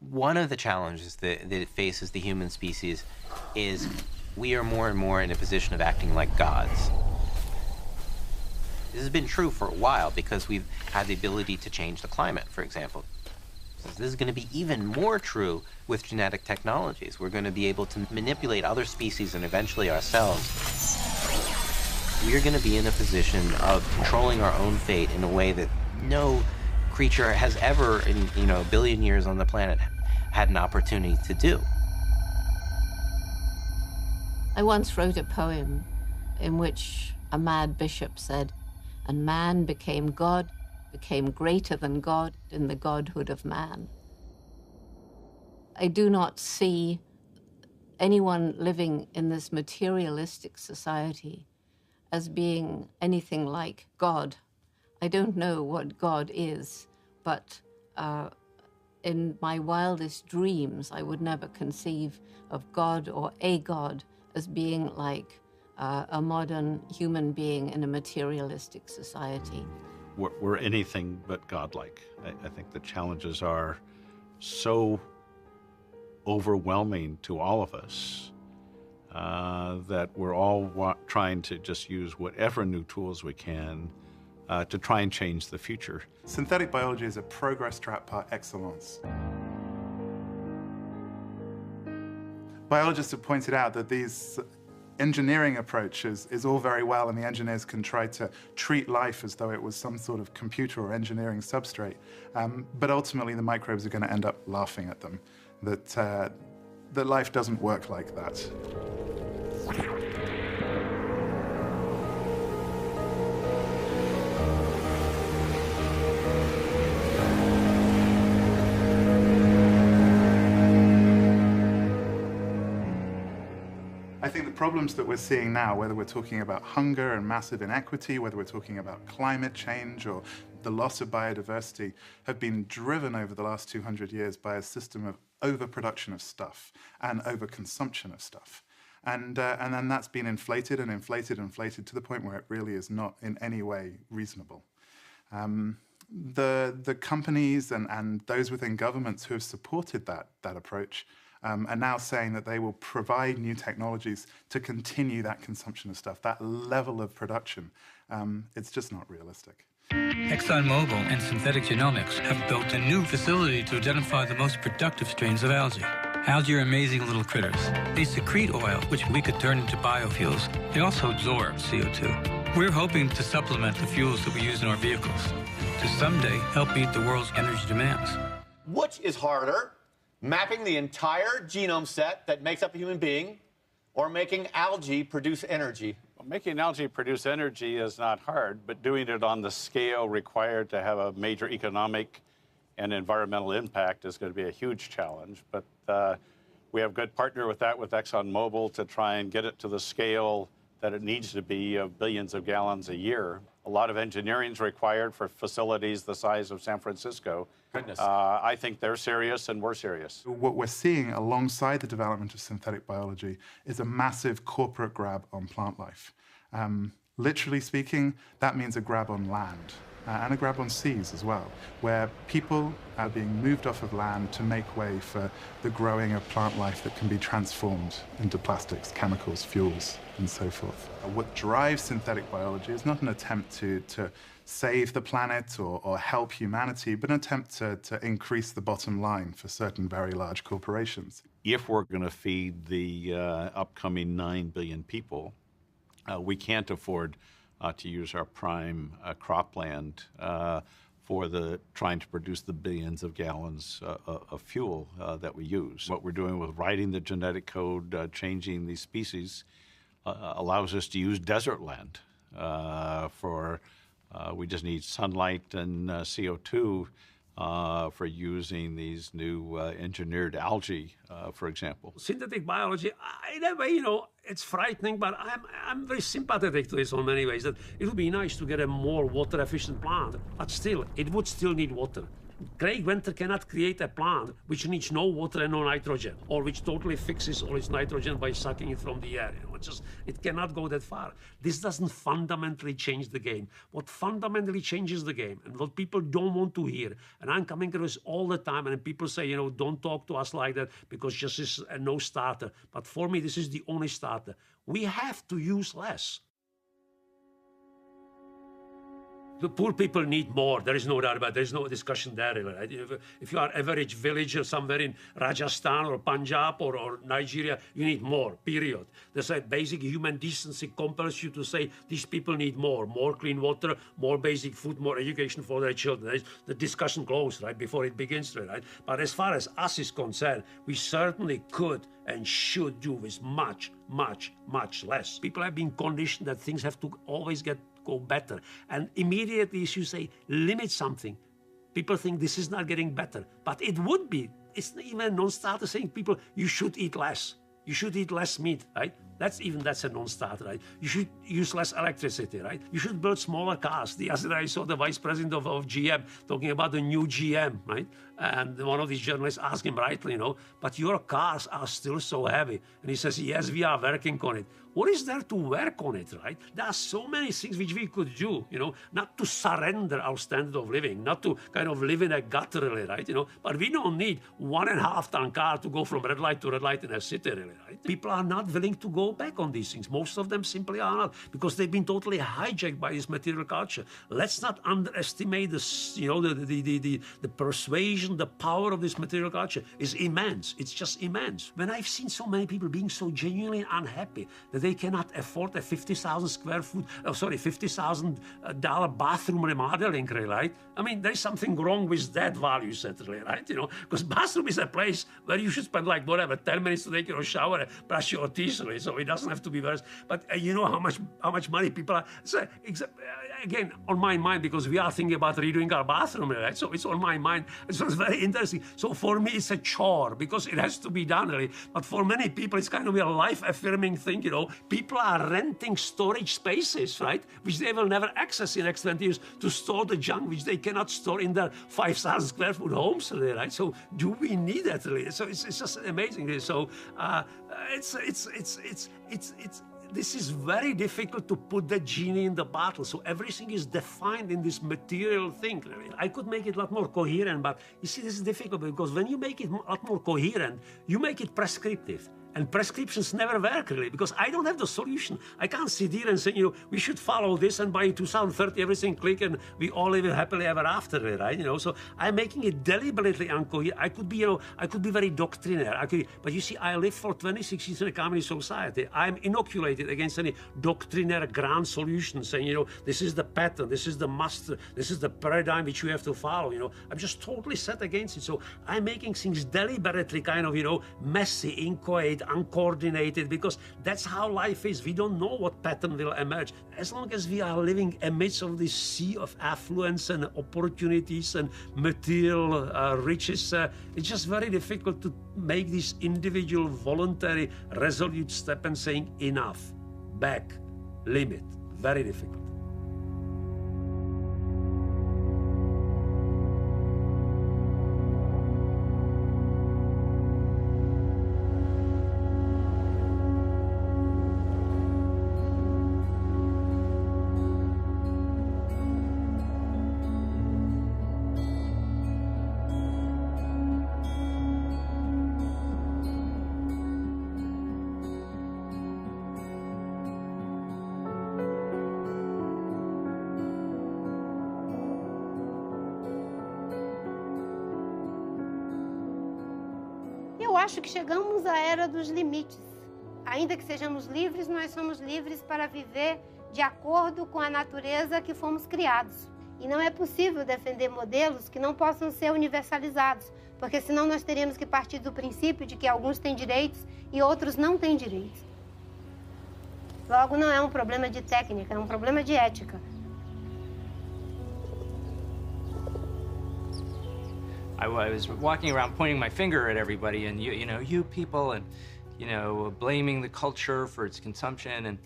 One of the challenges that it faces the human species is we are more and more in a position of acting like gods. This has been true for a while because we've had the ability to change the climate, for example. So this is going to be even more true with genetic technologies. We're going to be able to manipulate other species and eventually ourselves. We're going to be in a position of controlling our own fate in a way that no creature has ever, in 1 billion years on the planet, had an opportunity to do. I once wrote a poem in which a mad bishop said, "And man became God became greater than God in the godhood of man. I do not see anyone living in this materialistic society as being anything like God. I don't know what God is, but in my wildest dreams, I would never conceive of God or a God as being like a modern human being in a materialistic society. We're anything but godlike. I think the challenges are so overwhelming to all of us that we're all trying to just use whatever new tools we can to try and change the future. Synthetic biology is a progress trap par excellence. Biologists have pointed out that these engineering approaches is all very well, and the engineers can try to treat life as though it was some sort of computer or engineering substrate. But ultimately, the microbes are going to end up laughing at them, that life doesn't work like that. I think the problems that we're seeing now, whether we're talking about hunger and massive inequity, whether we're talking about climate change or the loss of biodiversity, have been driven over the last 200 years by a system of overproduction of stuff and overconsumption of stuff. And then that's been inflated and inflated and inflated to the point where it really is not in any way reasonable. The companies and those within governments who have supported that approach are now saying that they will provide new technologies to continue that consumption of stuff, that level of production. It's just not realistic. ExxonMobil and Synthetic Genomics have built a new facility to identify the most productive strains of algae. Algae are amazing little critters. They secrete oil, which we could turn into biofuels. They also absorb CO2. We're hoping to supplement the fuels that we use in our vehicles to someday help meet the world's energy demands. Which is harder, mapping the entire genome set that makes up a human being, or making algae produce energy? Well, making algae produce energy is not hard, but doing it on the scale required to have a major economic and environmental impact is going to be a huge challenge. But we have a good partner with that, with ExxonMobil, to try and get it to the scale that it needs to be of billions of gallons a year. A lot of engineering is required for facilities the size of San Francisco. Goodness. I think they're serious and we're serious. What we're seeing alongside the development of synthetic biology is a massive corporate grab on plant life. Literally speaking, that means a grab on land and a grab on seas as well, where people are being moved off of land to make way for the growing of plant life that can be transformed into plastics, chemicals, fuels, and so forth. What drives synthetic biology is not an attempt to save the planet or help humanity, but an attempt to increase the bottom line for certain very large corporations. If we're going to feed the upcoming 9 billion people, we can't afford to use our prime cropland for trying to produce the billions of gallons of fuel that we use. What we're doing with writing the genetic code, changing these species, allows us to use desert land we just need sunlight and CO2 for using these new engineered algae, for example. Synthetic biology, in a way, it's frightening, but I'm very sympathetic to this in many ways, that it would be nice to get a more water-efficient plant, but still, it would still need water. Craig Venter cannot create a plant which needs no water and no nitrogen, or which totally fixes all its nitrogen by sucking it from the air. It cannot go that far. This doesn't fundamentally change the game. What fundamentally changes the game, and what people don't want to hear, and I'm coming to this all the time, and people say, don't talk to us like that because this is a no starter. But for me, this is the only starter. We have to use less. The poor people need more. There is no doubt about it. There is no discussion there. Right? If you are average villager somewhere in Rajasthan or Punjab or Nigeria, you need more, period. There's a basic human decency compels you to say these people need more clean water, more basic food, more education for their children. The discussion closed, right, before it begins, right? But as far as us is concerned, we certainly could and should do with much, much, much less. People have been conditioned that things have to always get go better. And immediately as you say, limit something, people think this is not getting better. But it would be. It's even a non-starter saying people, you should eat less. You should eat less meat, right? That's a non-starter, right? You should use less electricity, right? You should build smaller cars. The other day I saw the vice president of GM talking about the new GM, right? And one of these journalists asked him rightly, but your cars are still so heavy. And he says, yes, we are working on it. What is there to work on it, right? There are so many things which we could do, not to surrender our standard of living, not to kind of live in a gutter, really, right? But we don't need 1.5-ton car to go from red light to red light in a city, really, right? People are not willing to go back on these things. Most of them simply are not, because they've been totally hijacked by this material culture. Let's not underestimate the persuasion, the power of this material culture is immense. It's just immense. When I've seen so many people being so genuinely unhappy that they cannot afford a $50,000 bathroom remodeling, right? I mean, there's something wrong with that value set, right? Because bathroom is a place where you should spend 10 minutes to take your shower and brush your teeth, right? So it doesn't have to be worse. But you know how much money people are. So, again, on my mind, because we are thinking about redoing our bathroom, right? So it's on my mind. It's very interesting. So for me, it's a chore because it has to be done, really. But for many people, it's kind of a life-affirming thing, People are renting storage spaces, right? Which they will never access in the next 20 years to store the junk which they cannot store in their 5,000 square foot homes, really, right? So do we need that, really? So it's just amazing, really. So this is very difficult to put the genie in the bottle. So everything is defined in this material thing. I could make it a lot more coherent, but you see, this is difficult because when you make it a lot more coherent, you make it prescriptive. And prescriptions never work, really, because I don't have the solution. I can't sit here and say, we should follow this, and by 2030 everything click and we all live happily ever after, right? So I'm making it deliberately incoherent. I could be very doctrinaire. But you see, I lived for 26 years in a communist society. I'm inoculated against any doctrinaire grand solution, saying, this is the pattern, this is the master, this is the paradigm which you have to follow. I'm just totally set against it. So I'm making things deliberately kind of, messy, inchoate, uncoordinated, because that's how life is. We don't know what pattern will emerge. As long as we are living amidst of this sea of affluence and opportunities and material riches, it's just very difficult to make this individual, voluntary, resolute step and saying enough, back, limit. Very difficult. Eu acho que chegamos à era dos limites. Ainda que sejamos livres, nós somos livres para viver de acordo com a natureza que fomos criados. E não é possível defender modelos que não possam ser universalizados, porque senão nós teríamos que partir do princípio de que alguns têm direitos e outros não têm direitos. Logo, não é um problema de técnica, é um problema de ética. I was walking around pointing my finger at everybody and, you people, and, blaming the culture for its consumption. And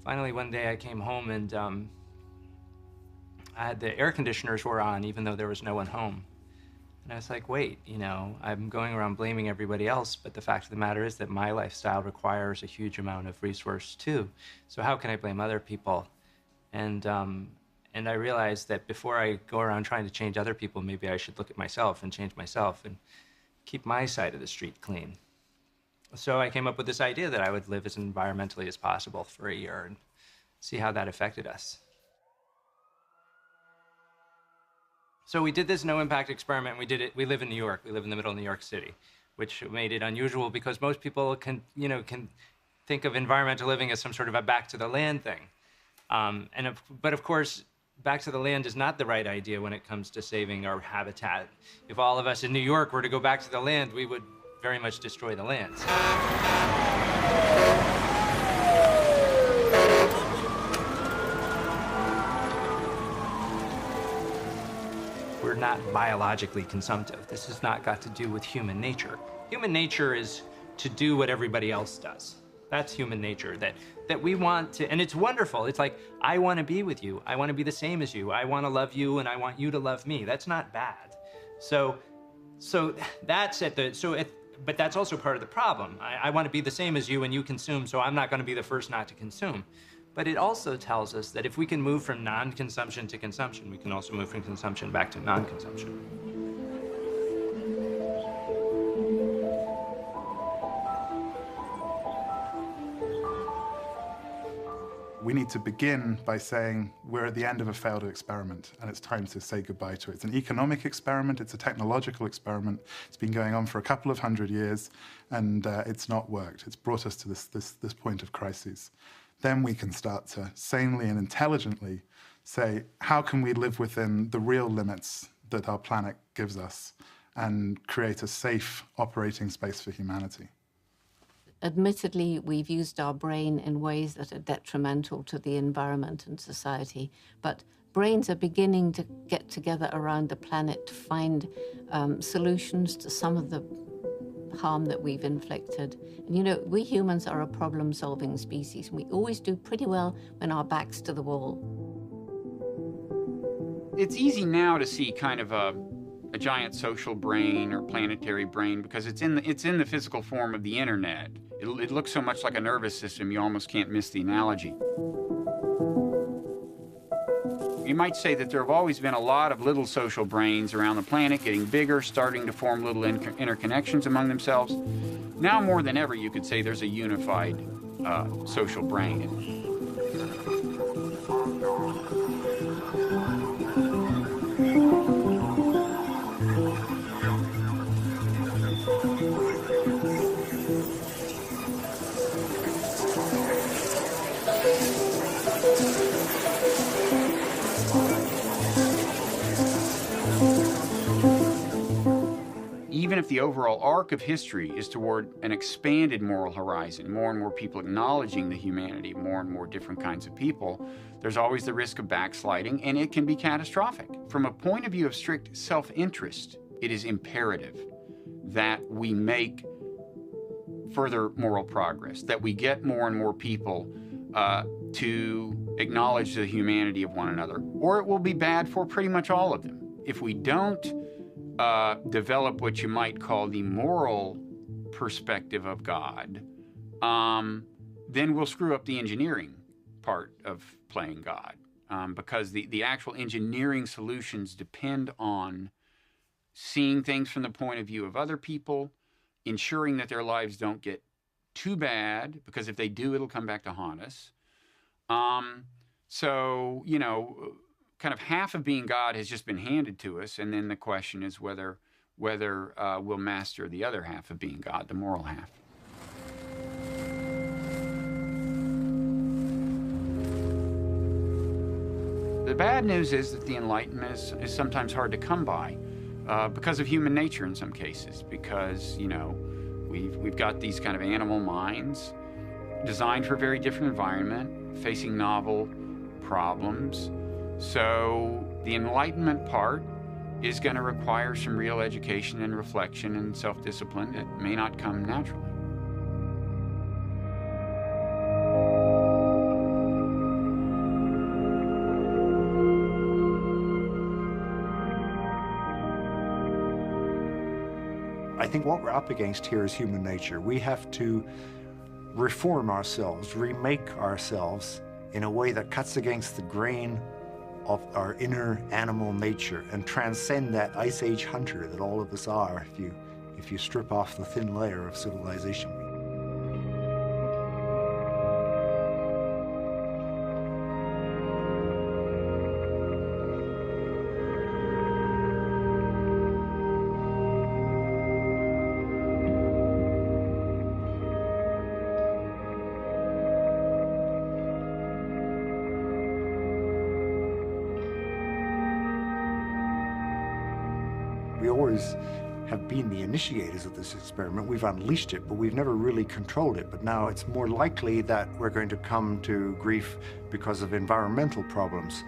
finally, one day I came home and the air conditioners were on, even though there was no one home. And I was like, wait, I'm going around blaming everybody else, but the fact of the matter is that my lifestyle requires a huge amount of resource too. So how can I blame other people? And I realized that before I go around trying to change other people, maybe I should look at myself and change myself and keep my side of the street clean. So I came up with this idea that I would live as environmentally as possible for a year and see how that affected us. So we did this no-impact experiment. We live in New York. We live in the middle of New York City, which made it unusual because most people can think of environmental living as some sort of a back-to-the-land thing. But of course, back to the land is not the right idea when it comes to saving our habitat. If all of us in New York were to go back to the land, we would very much destroy the land. we're not biologically consumptive. This has not got to do with human nature. Human nature is to do what everybody else does. That's human nature, that we want to, and it's wonderful. It's like, I want to be with you. I want to be the same as you. I want to love you, and I want you to love me. That's not bad. So that's but that's also part of the problem. I want to be the same as you, and you consume, so I'm not going to be the first not to consume. But it also tells us that if we can move from non-consumption to consumption, we can also move from consumption back to non-consumption. We need to begin by saying we're at the end of a failed experiment and it's time to say goodbye to it. It's an economic experiment, it's a technological experiment. It's been going on for a couple of 100 years and it's not worked. It's brought us to this point of crisis. Then we can start to sanely and intelligently say, how can we live within the real limits that our planet gives us and create a safe operating space for humanity? Admittedly, we've used our brain in ways that are detrimental to the environment and society, but brains are beginning to get together around the planet to find solutions to some of the harm that we've inflicted. And you know, we humans are a problem-solving species, and we always do pretty well when our back's to the wall. It's easy now to see kind of a giant social brain or planetary brain because it's in the physical form of the internet. It looks so much like a nervous system, you almost can't miss the analogy. You might say that there have always been a lot of little social brains around the planet, getting bigger, starting to form little interconnections among themselves. Now more than ever, you could say there's a unified social brain. Even if the overall arc of history is toward an expanded moral horizon, more and more people acknowledging the humanity of more and more different kinds of people, there's always the risk of backsliding, and it can be catastrophic. From a point of view of strict self-interest, it is imperative that we make further moral progress, that we get more and more people to acknowledge the humanity of one another, or it will be bad for pretty much all of them. If we don't develop what you might call the moral perspective of God, then we'll screw up the engineering part of playing God, because the actual engineering solutions depend on seeing things from the point of view of other people, ensuring that their lives don't get too bad, because if they do, it'll come back to haunt us. So, you know, kind of half of being God has just been handed to us, and then the question is whether we'll master the other half of being God, the moral half. The bad news is that the Enlightenment is sometimes hard to come by because of human nature in some cases, because, you know, we've got these kind of animal minds designed for a very different environment, facing novel problems. So the Enlightenment part is going to require some real education and reflection and self-discipline that may not come naturally. I think what we're up against here is human nature. We have to reform ourselves, remake ourselves in a way that cuts against the grain of our inner animal nature and transcend that Ice Age hunter that all of us are if you strip off the thin layer of civilization. We always have been the initiators of this experiment. We've unleashed it, but we've never really controlled it. But now it's more likely that we're going to come to grief because of environmental problems.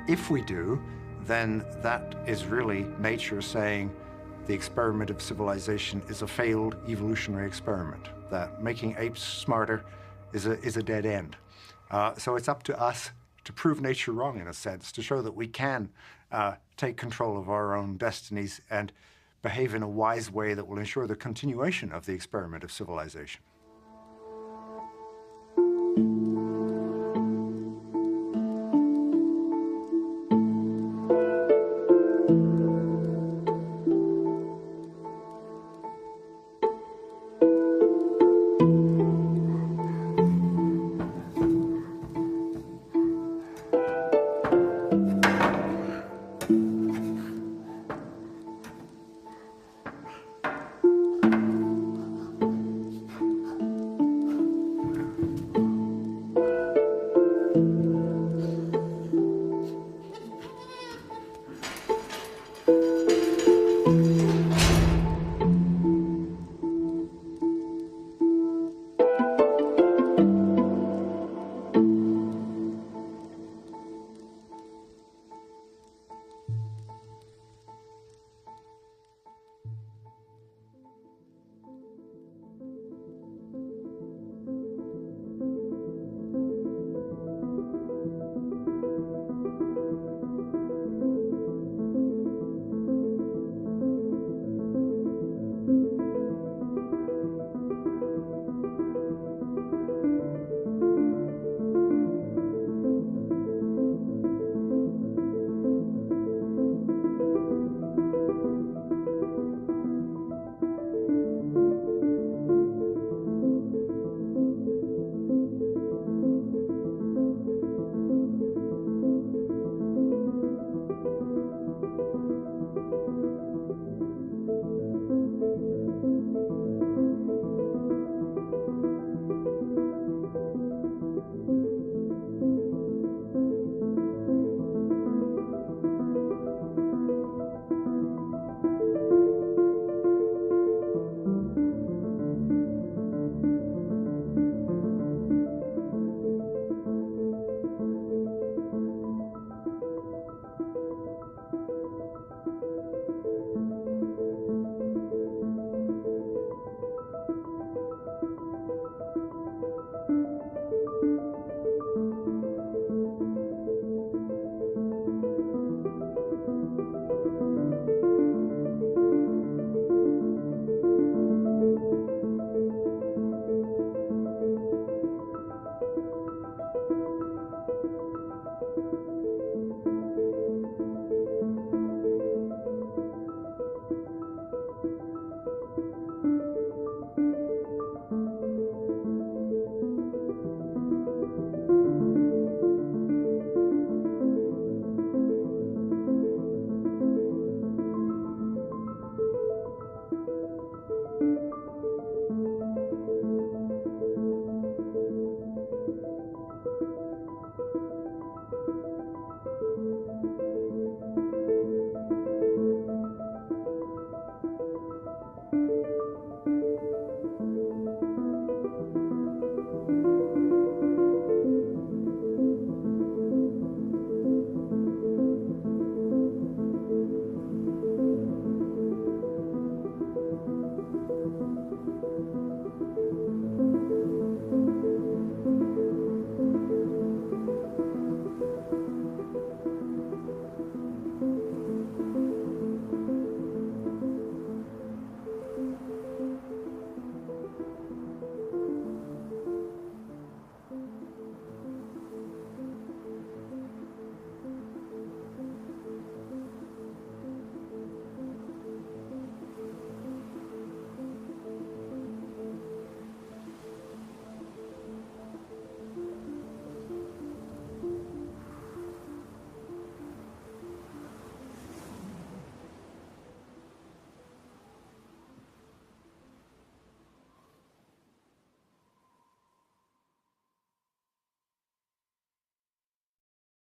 If we do, then that is really nature saying the experiment of civilization is a failed evolutionary experiment, that making apes smarter is a dead end. So it's up to us to prove nature wrong, in a sense, to show that we can take control of our own destinies and behave in a wise way that will ensure the continuation of the experiment of civilization.